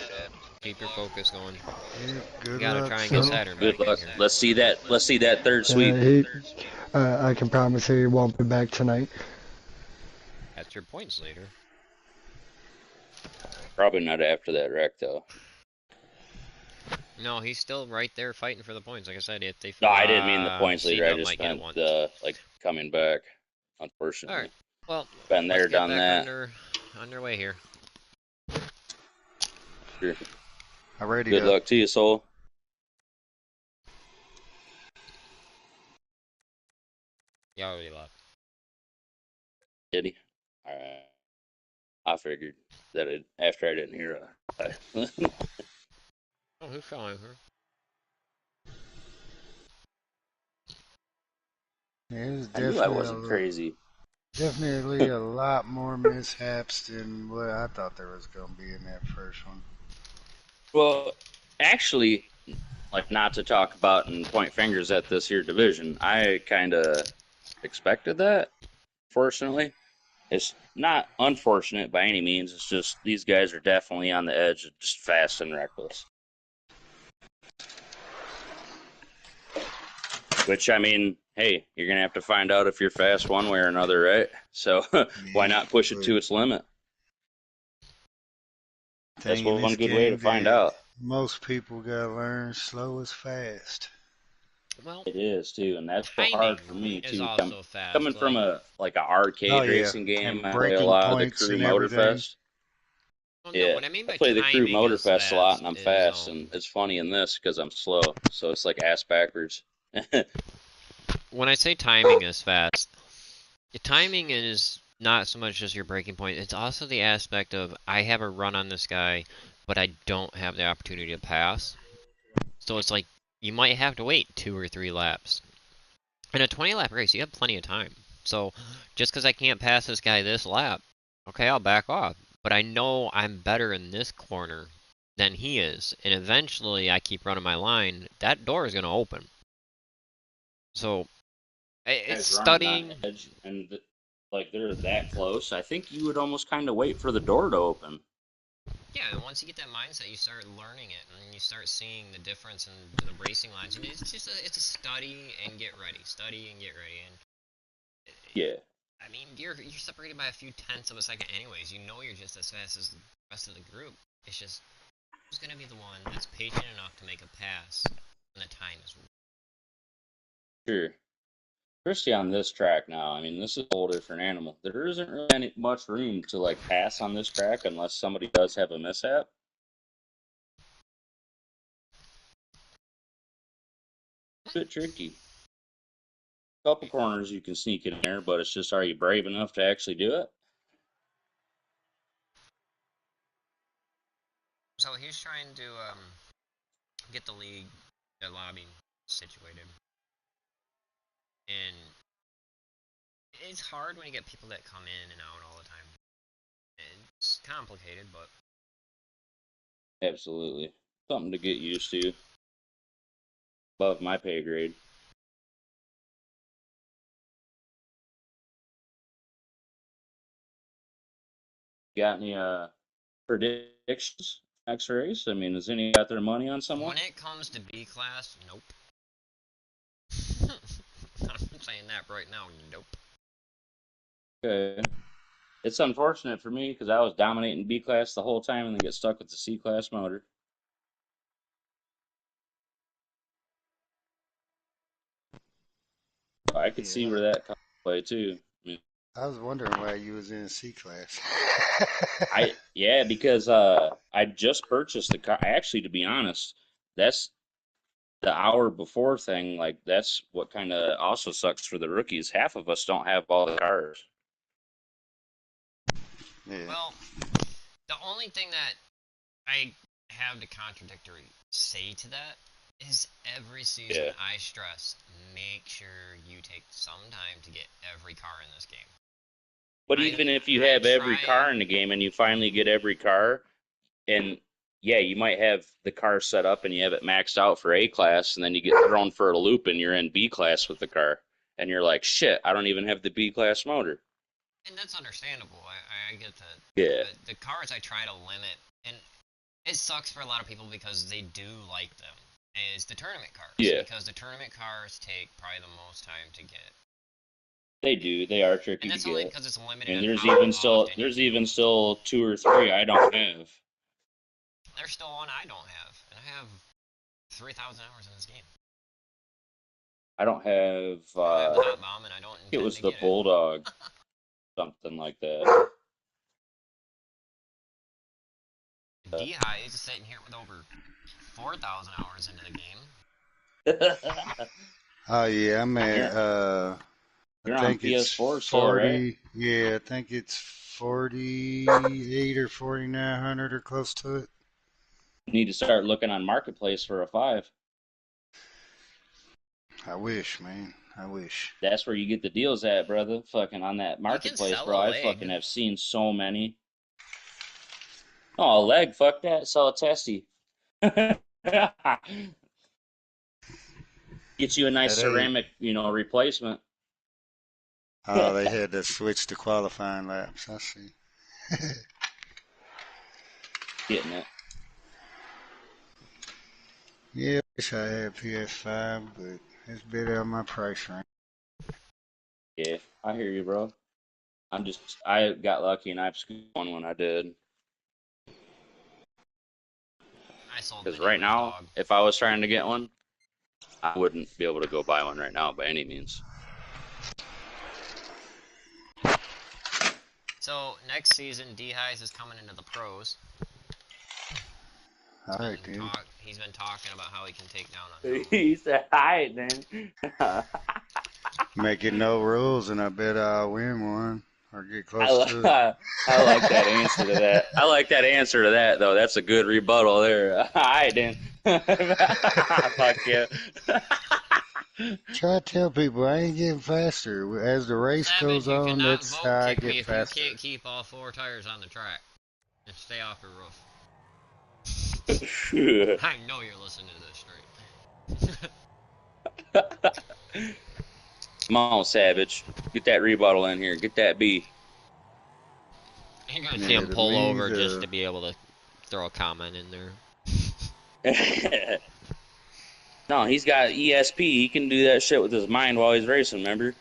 C: Keep your focus going.
B: Yep,
C: We
B: good
C: gotta
B: luck,
C: try and get
D: So,
B: son.
C: Saturn
A: Good
C: back in
A: luck.
C: here.
A: Let's see that. Let's see that third sweep.
D: he, I can promise you he won't be back tonight.
C: That's your points later.
A: Probably not after that wreck though.
C: No, he's still right there fighting for the points. Like I said, if they
A: No, I didn't mean the points leader. I
C: C-Dub
A: just
C: might get it
A: meant
C: once.
A: like coming back. Unfortunately,
C: Alright, well,
A: been
C: let's
A: there,
C: get
A: done
C: back
A: that.
C: underway here.
A: Sure.
B: I'm ready
A: Good
B: to.
A: luck to you, soul.
C: You already left.
A: Did he? All right. I figured that after I didn't hear a.
C: Oh, who's calling her?
B: Yeah, it was
A: I knew I wasn't crazy.
B: definitely a lot more mishaps than what I thought there was going to be in that first one.
A: Well, actually, like not to talk about and point fingers at this here division, I kind of expected that. Fortunately, it's not unfortunate by any means. It's just these guys are definitely on the edge, of just fast and reckless. Which I mean, hey, you're gonna have to find out if you're fast one way or another, right? So why not push it to its limit? That's
B: Thing in
A: one
B: this
A: good way to
B: game
A: find
B: that
A: out.
B: most people got to learn slow is fast.
C: Well,
A: It is too, and that's so
C: timing
A: hard for me
C: is
A: too.
C: also
A: Coming
C: fast.
A: from
C: Like,
A: a like an
B: Oh,
A: arcade
B: yeah.
A: racing game,
B: And
A: I play a
B: breaking
A: lot of the
B: points
A: Crew
B: and everything.
A: Motorfest.
C: well, no,
A: Yeah,
C: what I mean
A: I
C: by
A: play the Crew
C: timing is
A: Motorfest a lot, and
C: fast
A: I'm
C: is
A: fast, and it's funny in this because I'm slow, so it's like ass backwards.
C: when I say timing is fast, the timing is not so much just your breaking point. It's also the aspect of I have a run on this guy, but I don't have the opportunity to pass. So it's like you might have to wait 2 or 3 laps. In a 20-lap race, you have plenty of time. So just because I can't pass this guy this lap, okay, I'll back off. But I know I'm better in this corner than he is, and eventually I keep running my line. That door is going to open. So it's
A: Guys running on
C: studying.
A: edge, and like they're that close. I think you would almost kind of wait for the door to open.
C: Yeah, and once you get that mindset, you start learning it, and you start seeing the difference in the racing lines. And it's just it's a study and get ready, study and get ready. And
A: Yeah.
C: I mean, you're separated by a few tenths of a second, anyways. You know you're just as fast as the rest of the group. It's just who's gonna be the one that's patient enough to make a pass when the time is.
A: Sure. Especially on this track now. I mean, this is a whole different animal. There isn't really much room to like pass on this track unless somebody does have a mishap. A bit tricky. Couple corners you can sneak in there, but it's just are you brave enough to actually do it?
C: So he's trying to get the league, the lobby situated, and it's hard when you get people that come in and out all the time. It's complicated, but
A: Absolutely. Something to get used to. Above my pay grade. Got any predictions next race? I mean, has any got their money on someone?
C: when it comes to B class, nope. I'm saying that right now, nope.
A: Okay. It's unfortunate for me because I was dominating B class the whole time and then get stuck with the C class motor. I could see
B: Yeah,
A: where that comes into play too. I mean,
B: I was wondering why you was in C class.
A: yeah, because I just purchased the car. Actually, to be honest, that's the hour before thing. Like that's what kind of also sucks for the rookies. Half of us don't have all the cars.
B: Yeah.
C: Well, the only thing that I have to contradictory say to that is every season
A: Yeah.
C: I stress, make sure you take some time to get every car in this game.
A: But even if you have every car
C: try-
A: in the game and you finally get every car, and yeah, you might have the car set up and you have it maxed out for A class, and then you get thrown for a loop and you're in B class with the car, and you're like, shit, I don't even have the B class motor.
C: And that's understandable. I get that.
A: Yeah.
C: But the cars I try to limit, and it sucks for a lot of people because they do like them, is the tournament cars.
A: Yeah.
C: Because the tournament cars take probably the most time to get.
A: They do. They are tricky
C: And that's
A: to
C: only
A: get.
C: because it's limited.
A: And
C: on
A: there's
C: how
A: even still
C: often you do.
A: 2 or 3 I don't have.
C: There's still one I don't have, and I have 3,000 hours in this game.
A: I don't have.
C: I have the hot bomb, and I don't.
A: It was
C: to
A: the
C: get
A: Bulldog, something like that.
C: D-High is sitting here with over 4,000 hours into the game.
B: Oh yeah, I'm at
A: You're
B: I
A: on
B: think it's
A: PS4 still,
B: 40.
A: right?
B: Yeah, I think it's 48 or 4,900 or close to it.
A: You need to start looking on Marketplace for a 5.
B: I wish, man. I wish.
A: That's where you get the deals at, brother. Fucking on that
C: You can
A: Marketplace,
C: sell
A: bro.
C: a
A: I
C: leg.
A: fucking have seen so many. Oh, a leg. Fuck that. Sell a testy. Get you a nice
B: That ain't.
A: ceramic, replacement.
B: Oh, they had to switch to qualifying laps. I see.
A: Getting it.
B: Yeah, I wish I had PS5, but it's a bit out of my price range.
A: Yeah, I hear you, bro. I got lucky and I scooped one when I did.
C: I sold
A: Because
C: my
A: right
C: neighbor's
A: now,
C: dog.
A: if I was trying to get one, I wouldn't be able to go buy one right now by any means.
C: So next season, D-Highs is coming into the pros.
B: All right, dude.
C: He's been talking about how he can take down unknown.
A: He said, "Hi, then."
B: Make it no rules, and I bet I'll win one or get close to it.
A: I like that answer to that. I like that answer to that, though. That's a good rebuttal there. All right, then. Fuck yeah.
B: Try to tell people I ain't getting faster. As the race
C: Savage,
B: goes
C: you
B: on,
C: cannot
B: that's
C: vote
B: how I
C: kick me
B: get
C: if
B: faster.
C: you can't keep all 4 tires on the track and stay off your roof. I know you're listening to this straight.
A: Come on, Savage. Get that rebuttal in here. Get that B.
C: You're gonna see him pull over just to be able to throw a comment in there.
A: No, he's got ESP. He can do that shit with his mind while he's racing, remember?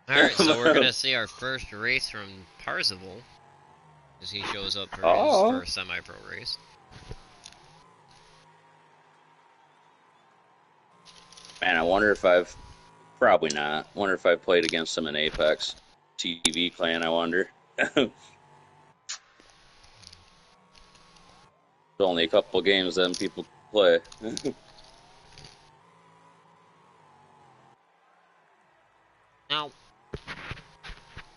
C: Alright, so we're gonna see our first race from Parzival. As he shows up for his first semi-pro race.
A: Man, I wonder if I've... Probably not. Wonder if I played against him in Apex. TV clan, I wonder. It's only a couple games that people play.
C: Now,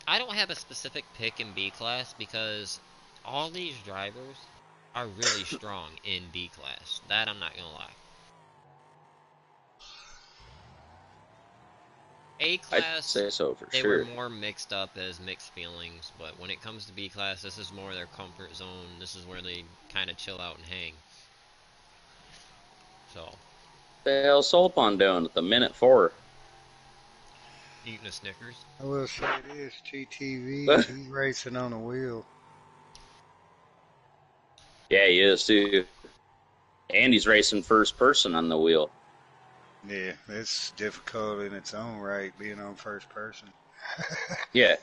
C: I don't have a specific pick in B class because all these drivers are really strong in B class. That I'm not gonna lie. A class,
A: I'd say so for
C: they
A: sure.
C: were more mixed up as mixed feelings, but when it comes to B class, this is more their comfort zone. This is where they kind of chill out and hang. So.
A: What the hell Solpon doing at the minute 4?
C: Eating a Snickers.
B: I will say this, GTV, he's racing on a wheel.
A: Yeah, he is too. And he's racing first person on the wheel.
B: Yeah, it's difficult in its own right, being on first person.
A: Yeah.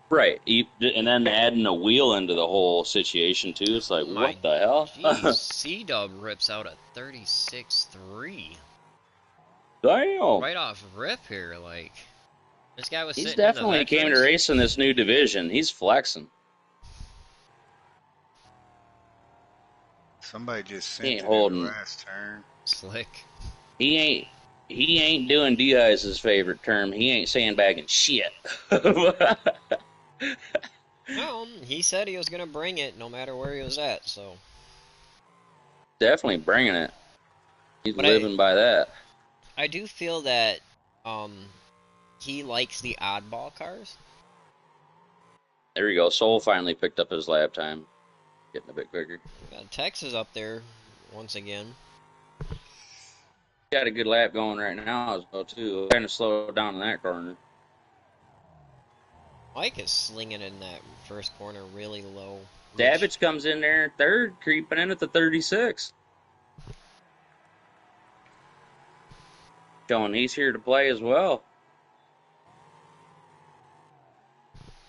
A: Right. And then adding a wheel into the whole situation too. It's like, what the hell?
C: Jeez, C-Dub rips out a 36.3.
A: Damn.
C: Right off rip here, like. This guy was
A: He's
C: sitting in the
A: definitely came to
C: veterans.
A: race in this new division. He's flexing.
B: Somebody just sent
A: He ain't
B: it
A: holding.
B: in the last turn.
C: Slick.
A: He ain't doing D-Ice's favorite term. He ain't sandbagging shit.
C: No, he said he was gonna bring it no matter where he was at, so.
A: Definitely bringing it. He's
C: But
A: living by that.
C: I do feel that he likes the oddball cars.
A: There you go. Soul finally picked up his lap time. Getting a bit quicker.
C: Tex is up there once again.
A: Got a good lap going right now as well, too. Kind of slowed down in that corner.
C: Mike is slinging in that first corner really low.
A: Davids comes in there third, creeping in at the 36. Showing he's here to play as well.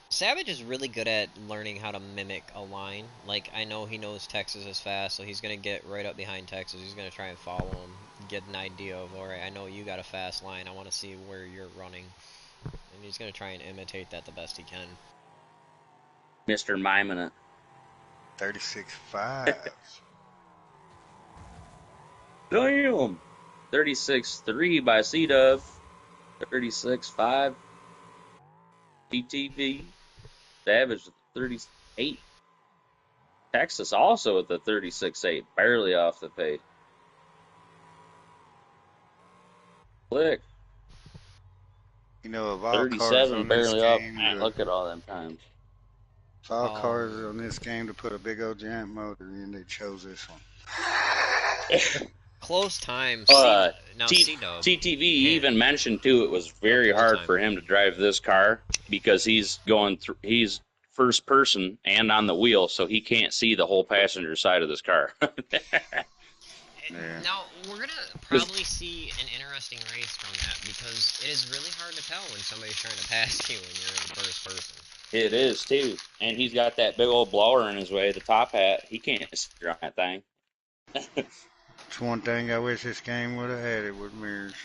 C: Savage is really good at learning how to mimic a line. Like, I know he knows Texas is fast, so he's going to get right up behind Texas. He's going to try and follow him, get an idea of, alright, I know you got a fast line. I want to see where you're running. And he's going to try and imitate that the best he can.
A: Mr. Miming it.
B: 36.5.
A: Damn. 36.3 by C-Dub. 36.5. TTV. Savage at 38. Texas also at the 36.8. Barely off the pace. Click.
B: You know, of all cars
A: 37
B: on this
A: barely off.
B: game,
A: Man, look at all them times.
B: of all cars on this game to put a big old giant motor in, they chose this one.
C: Close time. Now C-Dub.
A: TTV even mentioned too it was very hard for him to drive this car because he's going through. He's first person and on the wheel, so he can't see the whole passenger side of this car.
B: Yeah.
C: Now, we're going to probably see an interesting race from that because it is really hard to tell when somebody's trying to pass you when you're in first person.
A: It is too, and he's got that big old blower in his way, the top hat. He can't see on that thing.
B: It's one thing I wish this game would have had it with mirrors.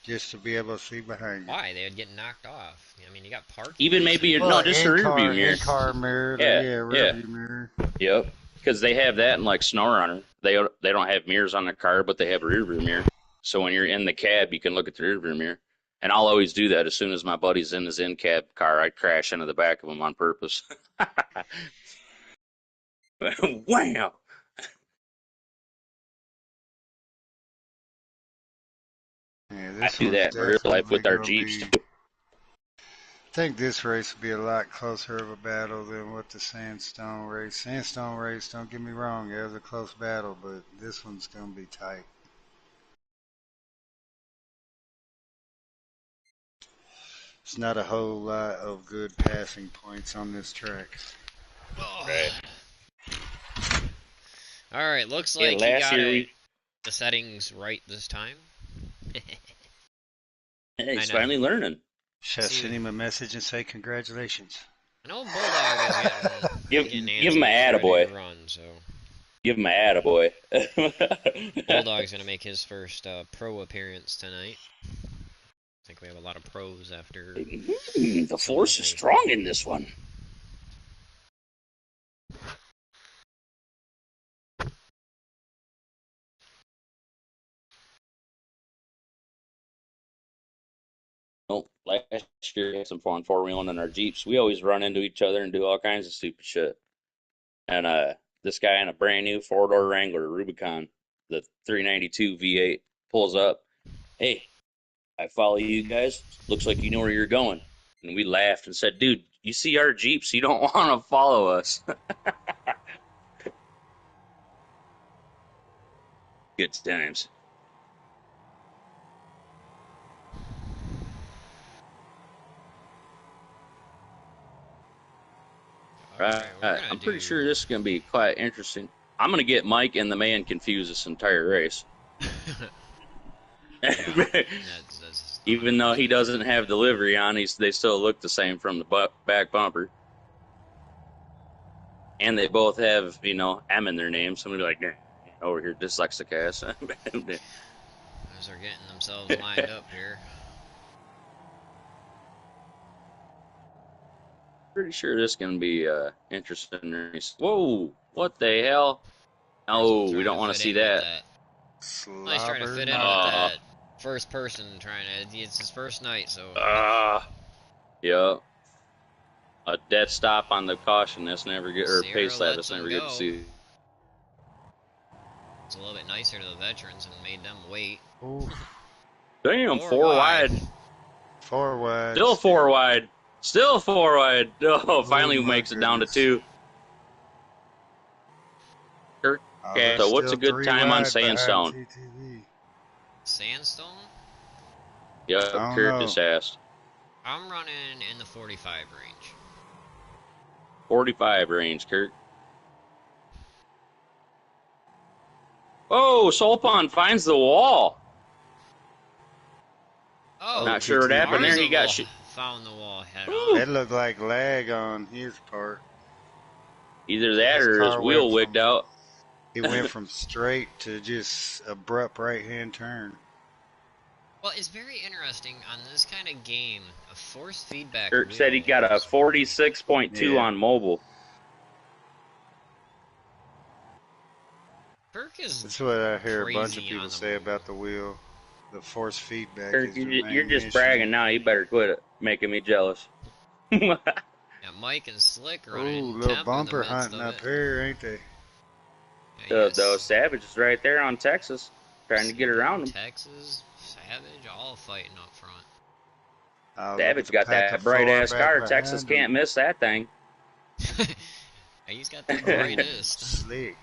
B: Just to be able to see behind you.
C: Why? They would get knocked off. I mean, you got parking.
A: Even maybe no, just a rear view mirror.
B: In-car mirror.
A: Yeah,
B: rear view mirror.
A: Yep. Because they have that in like SnowRunner. They don't have mirrors on the car, but they have a rear view mirror. So when you're in the cab, you can look at the rear view mirror. And I'll always do that as soon as my buddy's in his in-cab car. I crash into the back of him on purpose. Wham!
B: Yeah,
A: I do that in real life with our Jeeps.
B: I think this race will be a lot closer of a battle than what the Sandstone race. Sandstone race, don't get me wrong, it was a close battle, but this one's going to be tight. It's not a whole lot of good passing points on this track.
A: Right.
C: Alright, looks like he got the settings right this time.
A: Hey, he's finally learning.
B: Should I send him a message and say congratulations?
C: I know Bulldog is getting
A: give him an attaboy.
C: Run, so.
A: Give him an attaboy.
C: Bulldog's going to make his first pro appearance tonight. I think we have a lot of pros after...
A: the force is strong in this one. Oh, last year we had some fun four-wheeling in our Jeeps. We always run into each other and do all kinds of stupid shit. And this guy in a brand new four-door Wrangler Rubicon, the 392 V8, pulls up. Hey, I follow you guys. Looks like you know where you're going. And we laughed and said, dude, you see our Jeeps. You don't want to follow us. Good times. Right. I'm pretty sure this is going to be quite interesting. I'm going to get Mike and the man confused this entire race. Even though he doesn't have the livery on, they still look the same from the back bumper. And they both have, M in their name. Somebody like, over here, dyslexic ass.
C: Those are getting themselves lined up here.
A: Pretty sure this is going to be interesting race. Whoa, what the hell? Oh, we don't want to see that.
C: He's trying to fit in with that first person it's his first night, so.
A: Yeah. A dead stop on the caution. That's never good, or pace lap. That's never good to see.
C: was a little bit nicer to the veterans and made them wait.
B: Ooh,
A: Damn,
C: 4
A: four wide.
B: 4 wide.
A: Still 4 wide. Still 4 wide. Oh,
B: Oh
A: finally
B: my
A: makes it down to
B: goodness.
A: 2.
B: Oh,
A: Okay,
B: they're
A: so what's
B: still
A: a good
B: three
A: time on
B: wide behind
A: sandstone?
B: TTV.
C: Sandstone?
A: Yep,
B: I don't
A: Kurt
B: know.
A: just asked.
C: I'm running in the 45 range.
A: 45 range, Kurt. Oh, Soul Pond finds the wall.
C: Oh,
A: Not sure what happened there. He got
C: Parzival found the wall head on.
B: That looked like lag on his part.
A: Either that
B: His
A: or his
B: car went
A: wheel wigged
B: from
A: out.
B: it went from straight to just abrupt right hand turn.
C: Well, it's very interesting on this kind of game. A force feedback
A: Kurt said he
C: wheel
A: got a
C: is
A: 46.2
B: Yeah.
A: on mobile.
C: Kirk is
B: That's what I hear a bunch of
C: crazy
B: people
C: on the
B: say
C: mobile.
B: about the wheel. The force feedback
A: Kurt,
B: is the
A: you're
B: main
A: just
B: issue.
A: bragging now. You better quit it, making me jealous.
C: Yeah, Mike and Slick
B: Ooh,
C: running
B: little
C: temp in the
B: bumper
C: midst
B: hunting
C: of
B: up
C: it.
B: here, ain't they?
C: Yeah,
A: The
C: yes.
A: Savage is right there on Texas, trying to get around him.
C: Texas, Savage, all fighting up front.
B: Oh, look at
A: Savage
B: the
A: got
B: pack
A: that
B: of
A: bright
B: four
A: ass
B: back
A: car. Texas
B: behind him.
A: can't miss that thing.
C: He's got the
B: Ooh,
C: brightest.
B: slick.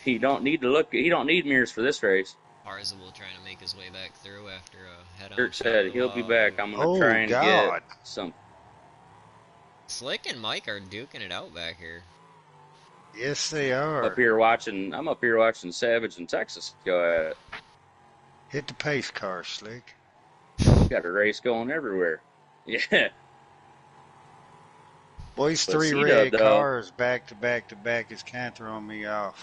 A: He don't need to look. He don't need mirrors for this race.
C: Parzival trying to make his way back through after a head-on
A: Kurt
C: shot
A: said
C: of the
A: he'll be
C: wall.
A: back. I'm gonna
B: Oh,
A: try and get
B: God.
A: some.
C: Slick and Mike are duking it out back here.
B: Yes, they
A: Up
B: are.
A: here watching. I'm up here watching Savage in Texas go at it.
B: Hit the pace car, Slick.
A: Got a race going everywhere. Yeah,
B: Boys,
A: but
B: 3
A: C-Dub
B: red
A: though
B: cars back to back to back is kind of throwing me off.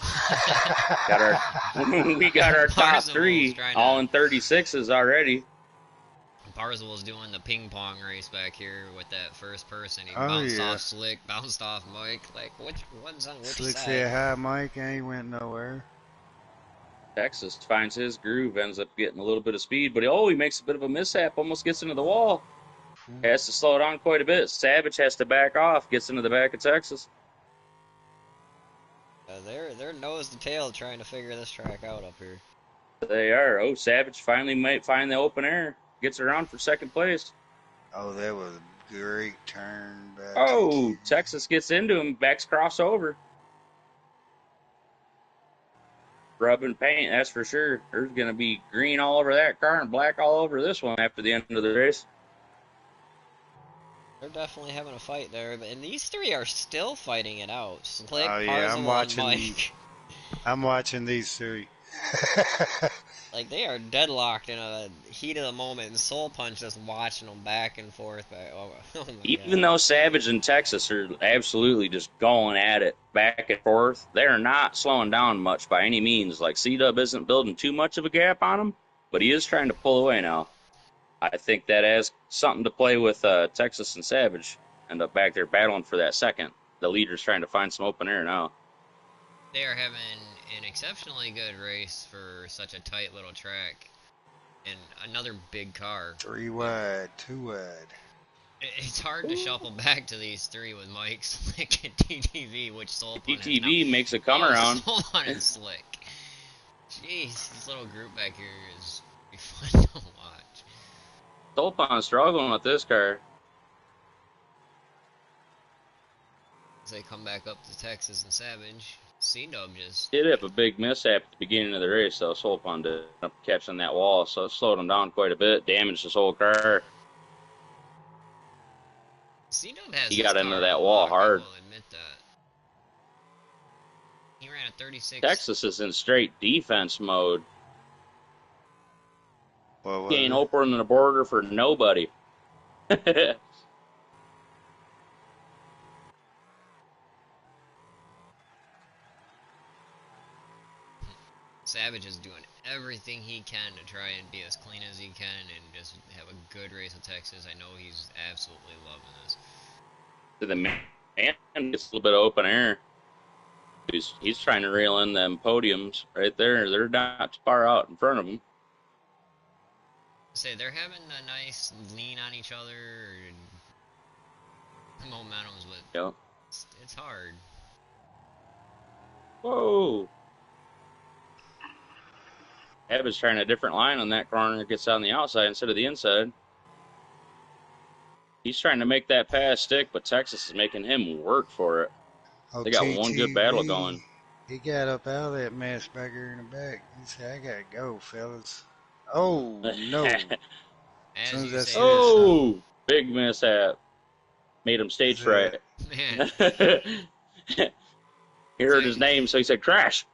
A: got our we got our top
C: Parzival's
A: 3
C: trying
A: all
C: to.
A: in 36s already.
C: Parzival's doing the ping pong race back here with that first person. He
B: Oh,
C: bounced
B: yeah.
C: off Slick, bounced off Mike. Like, one's on which
B: Slick
C: side?
B: said hi, Mike. I ain't went nowhere.
A: Texas finds his groove, ends up getting a little bit of speed, but he makes a bit of a mishap, almost gets into the wall. Has to slow down quite a bit. Savage has to back off, gets into the back of Texas.
C: They're nose to tail trying to figure this track out up here.
A: They are. Oh, Savage finally might find the open air. Gets around for second place.
B: Oh, that was a great turn back.
A: Oh, Texas gets into him. Backs crossover. Rubbing paint, that's for sure. There's going to be green all over that car and black all over this one after the end of the race.
C: They're definitely having a fight there, and these 3 are still fighting it out. Slick,
B: Oh, yeah, I'm
C: Parzival,
B: watching.
C: and Mike.
B: I'm watching these 3.
C: Like, they are deadlocked in a heat of the moment, and Soul Punch just watching them back and forth. Oh my
A: Even
C: God.
A: though Savage and Texas are absolutely just going at it back and forth, they're not slowing down much by any means. Like, C-Dub isn't building too much of a gap on him, but he is trying to pull away now. I think that has something to play with Texas and Savage. End up back there battling for that second. The leader's trying to find some open air now.
C: They are having an exceptionally good race for such a tight little track. And another big car.
B: 3 wide, 2 wide.
C: It's hard to shuffle back to these 3 with Mike, Slick, and TTV, which Soul Punch has now.
A: TTV makes a come around.
C: Soul Punch and Slick. Jeez, this little group back here is be fun to watch.
A: Stolpon struggling with this car.
C: As they come back up to Texas and Savage, C-Dub just...
A: Did have a big mishap at the beginning of the race, though. Stolpon did up catching that wall, so it slowed him down quite a bit, damaged his whole car.
C: C-Dub has
A: He
C: his
A: got into
C: car
A: that
C: on
A: wall
C: lock,
A: hard.
C: I will admit that. He ran a 36...
A: Texas is in straight defense mode.
B: What
A: He
B: was
A: ain't
B: it?
A: opening the border for nobody.
C: Savage is doing everything he can to try and be as clean as he can and just have a good race with Texas. I know he's absolutely loving this.
A: The man gets a little bit of open air. He's trying to reel in them podiums right there. They're not too far out in front of him.
C: Say they're having a nice lean on each other and momentums, but
A: Yep.
C: it's hard.
A: Whoa. Abbott's trying a different line on that corner. Gets on the outside instead of the inside. He's trying to make that pass stick, but Texas is making him work for it.
B: Oh,
A: They got one good battle
B: TTV.
A: going.
B: He got up out of that mess back here in the back. He said, I gotta go, fellas. Oh, no. As
C: As
B: soon as
C: you
B: I
C: say
B: said
C: that,
B: something.
A: Oh, big mishap. Made him stage fright.
C: man,
A: He heard his name, so he said, crash.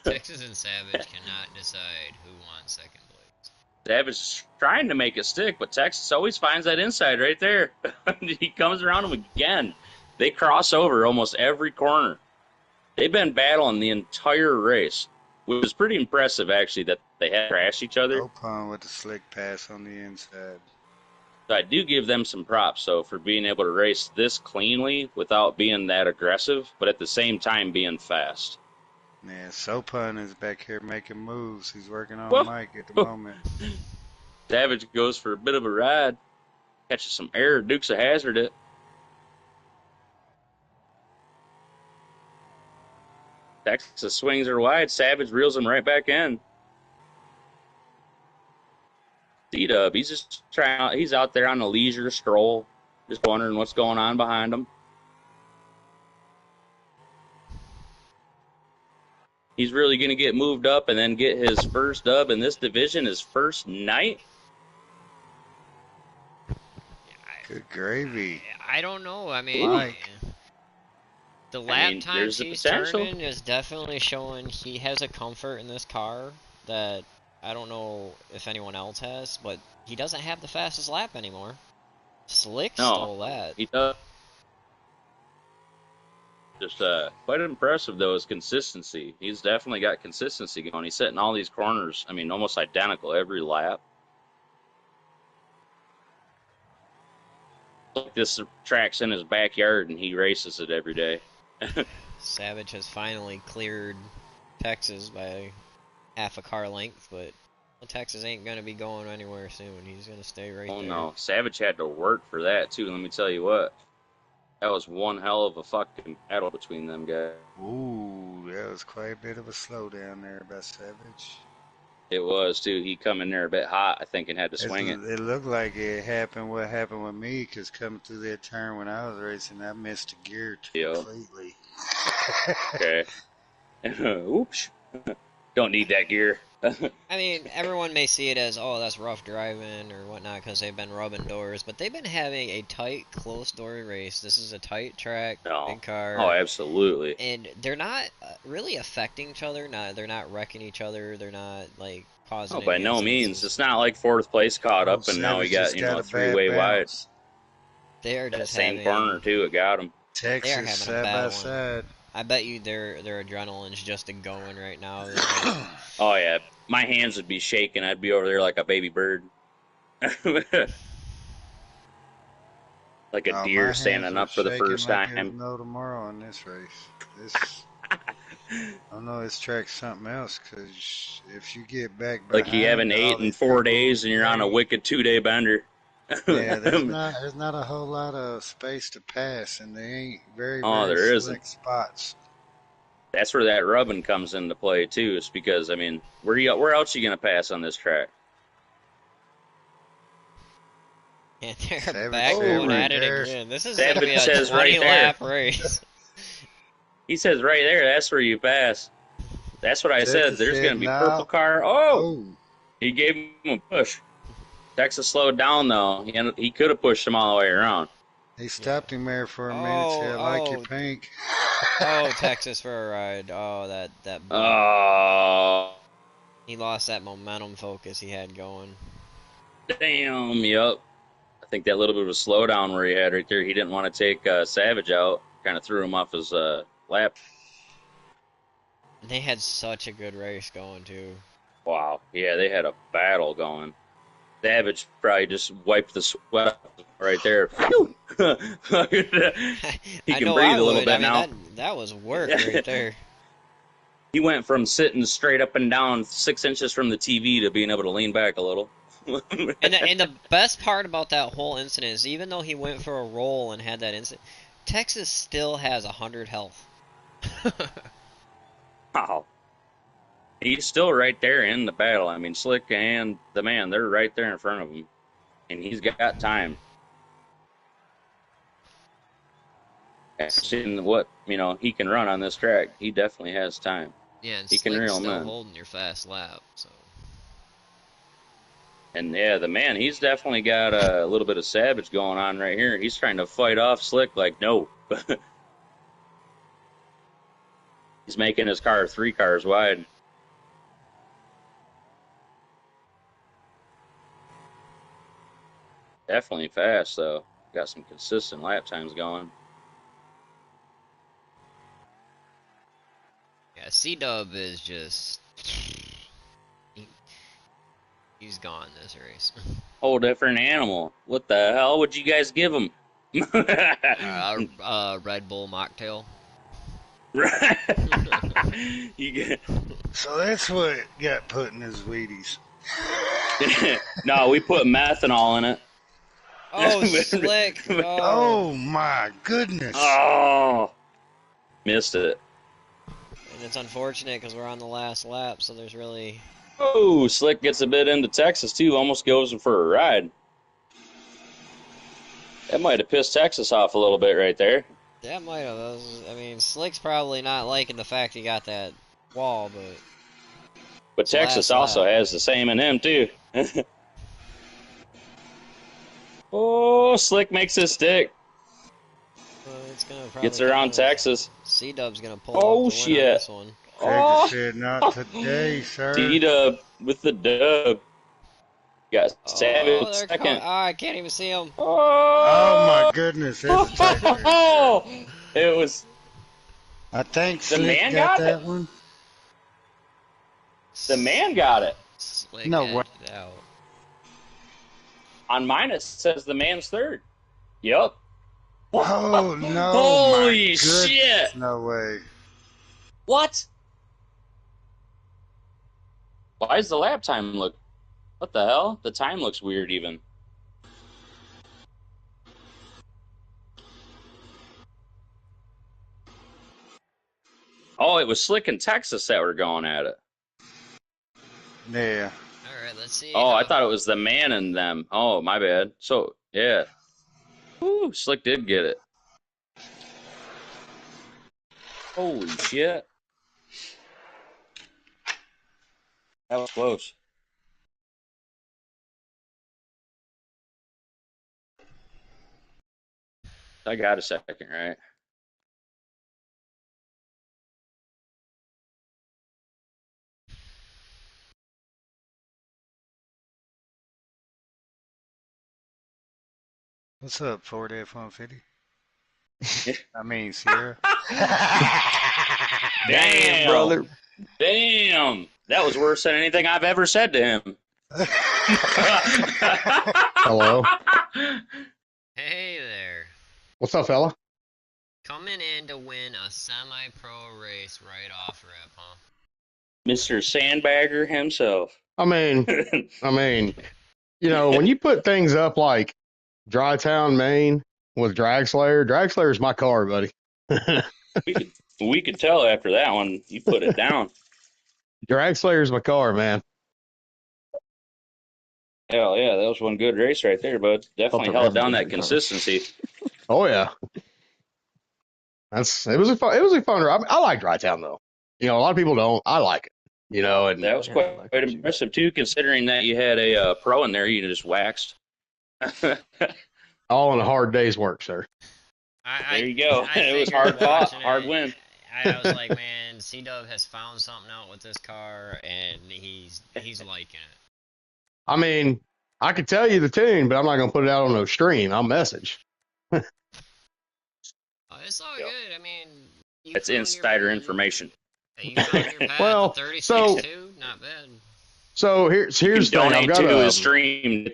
C: Texas and Savage cannot decide who won second place.
A: Savage is trying to make it stick, but Texas always finds that inside right there. He comes around him again. They cross over almost every corner. They've been battling the entire race, which is pretty impressive, actually, that they had crashed each other.
B: Opon with the slick pass on the inside.
A: So I do give them some props, so for being able to race this cleanly without being that aggressive, but at the same time being fast.
B: Yeah, Sopun is back here making moves. He's working on
A: Whoa.
B: Mike at the moment.
A: Savage goes for a bit of a ride, catches some air, Dukes a hazard it. Texas swings her wide, Savage reels him right back in. C-Dub, he's just trying. He's out there on a leisure stroll, just wondering what's going on behind him. He's really going to get moved up and then get his first dub in this division, his first night.
B: Good gravy.
C: I don't know. I mean,
B: Mike.
C: the lap
A: there's
C: times
A: the
C: he's
A: potential.
C: turning is definitely showing he has a comfort in this car that I don't know if anyone else has, but he doesn't have the fastest lap anymore. Slick stole that.
A: He does. Just quite impressive though, his consistency. He's definitely got consistency going. He's setting all these corners, I mean, almost identical every lap. Like this track's in his backyard and he races it every day.
C: Savage has finally cleared Texas by half a car length, but Texas ain't gonna be going anywhere soon. He's gonna stay right there.
A: Oh no, Savage had to work for that too. Let me tell you what. That was one hell of a fucking battle between them guys.
B: Ooh, that was quite a bit of a slowdown there by Savage.
A: It was too. He come in there a bit hot, I think, and had to swing it.
B: It looked like it happened. What happened with me? Because coming through that turn when I was racing, I missed a gear completely.
A: Okay. Oops. Don't need that gear.
C: I mean, everyone may see it as, oh, that's rough driving or whatnot because they've been rubbing doors, but they've been having a tight, close-door race. This is a tight track, big car.
A: Oh, absolutely.
C: And they're not really affecting each other. They're not wrecking each other. They're not, like, causing
A: Oh, by
C: any
A: no
C: incidents.
A: means. It's not like fourth place caught up and now we got, a three-way wide.
C: They are
A: That
C: just
A: same
C: having,
A: corner, too, it got him.
B: Texas
C: having a
B: side
C: bad
B: by
C: one.
B: side.
C: I bet you their adrenaline's just going right now.
A: Oh, yeah. My hands would be shaking. I'd be over there like a baby bird. Like a deer standing up for the first time.
B: No tomorrow in this race. I know this track's something else because if you get back behind,
A: like you haven't ate in 4 days and you're on a wicked 2-day bender.
B: Yeah, there's not a whole lot of space to pass, and they ain't very select spots.
A: That's where that rubbing comes into play too. Is because I mean, where else are you gonna pass on this track?
C: And they're back going at it again. This is gonna be a
A: says
C: 20-lap race.
A: He says right there, that's where you pass. That's what I said. There's gonna be purple car. Oh, he gave him a push. Texas slowed down though. He could have pushed him all the way around.
B: He stopped him there for a minute. Said, "I like your pink."
C: Oh, Texas for a ride. Oh, that.
A: Oh.
C: He lost that momentum focus he had going.
A: Damn. Yep. I think that little bit of a slowdown where he had right there. He didn't want to take Savage out. Kind of threw him off his lap.
C: They had such a good race going too.
A: Wow. Yeah, they had a battle going. Savage probably just wiped the sweat off right there. He can breathe a little bit now.
C: That was work right there.
A: He went from sitting straight up and down 6 inches from the TV to being able to lean back a little.
C: and the best part about that whole incident is even though he went for a roll and had that incident, Texas still has 100 health.
A: Wow. He's still right there in the battle. I mean, Slick and the man, they're right there in front of him. And he's got time. Seeing what, he can run on this track, he definitely has time.
C: Yeah, and
A: He can
C: Slick's
A: reel him
C: still
A: in.
C: holding your fast lap, so.
A: And yeah, the man, he's definitely got a little bit of savage going on right here. He's trying to fight off Slick like, no. He's making his car 3 cars wide. Definitely fast, though. Got some consistent lap times going.
C: Yeah, C-Dub is just... He's gone this race.
A: Whole different animal. What the hell would you guys give him?
C: Red Bull mocktail.
A: You get...
B: So that's what got put in his Wheaties.
A: No, we put methanol in it.
C: Oh, Slick!
B: Oh my goodness!
A: Oh, missed it.
C: And it's unfortunate because we're on the last lap, so there's really...
A: Oh, Slick gets a bit into Texas, too. Almost goes in for a ride. That might have pissed Texas off a little bit right there.
C: That might have. I mean, Slick's probably not liking the fact he got that wall, but...
A: But Texas also has the same in him, too. Oh, Slick makes his stick.
C: It's gonna
A: Gets around Texas.
C: C-Dub's gonna pull
A: Oh,
C: off the win on
A: shit.
C: this one.
B: Texas said not today, sir.
A: D-Dub with the dub. Got Savage
C: they're
A: second.
C: I can't even see him.
B: Oh my goodness! It's a
A: Oh, it was...
B: I think
A: The
B: Slick
A: man
B: got
A: got
B: that
A: it?
B: one.
A: The man got it.
C: Slick
B: No
C: edged
B: way.
C: it out.
A: On mine, it says the man's third. Yep.
B: Oh no!
A: Holy
B: my goodness,
A: shit.
B: No way!
A: What? Why does the lap time look... What the hell? The time looks weird even. Oh, it was Slick in Texas that were going at it.
B: Yeah.
C: Alright, let's see.
A: Oh, I thought it was the man and them. Oh, my bad. So, yeah. Woo, Slick did get it. Holy shit. That was close. I got a second, right?
B: What's up, Ford F-150?
A: Yeah.
B: I mean, Sierra.
A: Damn,
D: brother.
A: Damn. That was worse than anything I've ever said to him.
E: Hello.
C: Hey there.
E: What's up, fella?
C: Coming in to win a semi-pro race right off rip, huh?
A: Mr. Sandbagger himself.
E: I mean, when you put things up like Dry Town, Maine with Drag Slayer is my car, buddy.
A: we could tell after that one. You put it down.
E: Drag Slayer's my car, man.
A: Hell yeah, that was one good race right there, bud. Definitely held down that consistency.
E: Oh yeah. It was a fun ride. I like Dry Town though. A lot of people don't. I like it. And
A: That was quite impressive too, considering that you had a pro in there you just waxed.
E: all in a hard day's work, sir.
A: There you go.
C: I
A: It was
C: figured
A: hard fought,
C: watching
A: hard
C: it,
A: win.
C: I was like, man, C-Dub has found something out with this car, and he's liking it.
E: I mean, I could tell you the tune, but I'm not gonna put it out on no stream. I'll message.
C: It's all
A: Yep.
C: good. I mean,
A: It's insider information.
C: You found your path
E: Well,
C: to 36
E: so-
C: too. Not bad.
E: So here's
A: You
E: the
A: can
E: thing. I've
A: donate
E: got
A: to
E: a,
A: his stream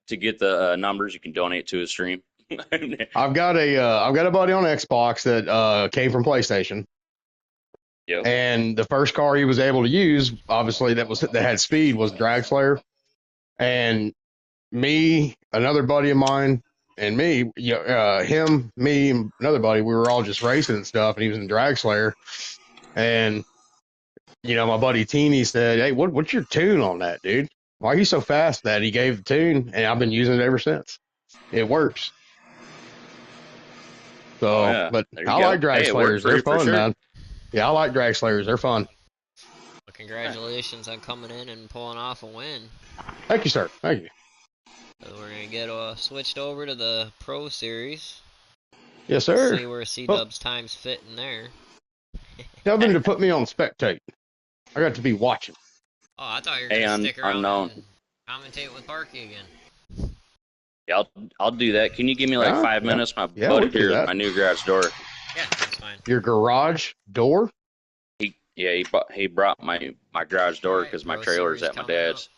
A: to get the numbers. You can donate to his stream.
E: I've got a buddy on Xbox that came from PlayStation.
A: Yep.
E: And the first car he was able to use, obviously that had speed, was Drag Slayer. And me, another buddy of mine, and me, him, me, and another buddy, we were all just racing and stuff, and he was in Drag Slayer. And my buddy Teeny said, "Hey, what's your tune on that, dude? Why are you so fast?" That he gave the tune, and I've been using it ever since. It works.
A: Oh
E: So,
A: yeah,
E: but
A: there you
E: I
A: go.
E: like drag
A: Hey, it worked
E: slayers.
A: for
E: They're
A: you for
E: fun,
A: sure.
E: man. Yeah, I like drag slayers. They're fun.
C: Well, congratulations on coming in and pulling off a win.
E: Thank you, sir. Thank you.
C: So we're gonna get switched over to the Pro Series.
E: Yes, sir.
C: See where C
E: Oh,
C: Dub's times fit in there.
E: tell them to put me on spectate. I got to be watching.
C: Oh, I thought you were
A: Hey,
C: gonna stick around
A: unknown.
C: and commentate with Parky again.
A: Yeah, I'll do that. Can you give me like 5
E: Yeah.
A: minutes? My
E: Yeah,
A: buddy
E: we can do
A: here is
E: that.
A: my new garage door.
C: Yeah, that's fine.
E: Your garage door?
A: He brought my garage door because my
C: Pro
A: trailer's
C: Series
A: at my
C: coming up.
A: dad's.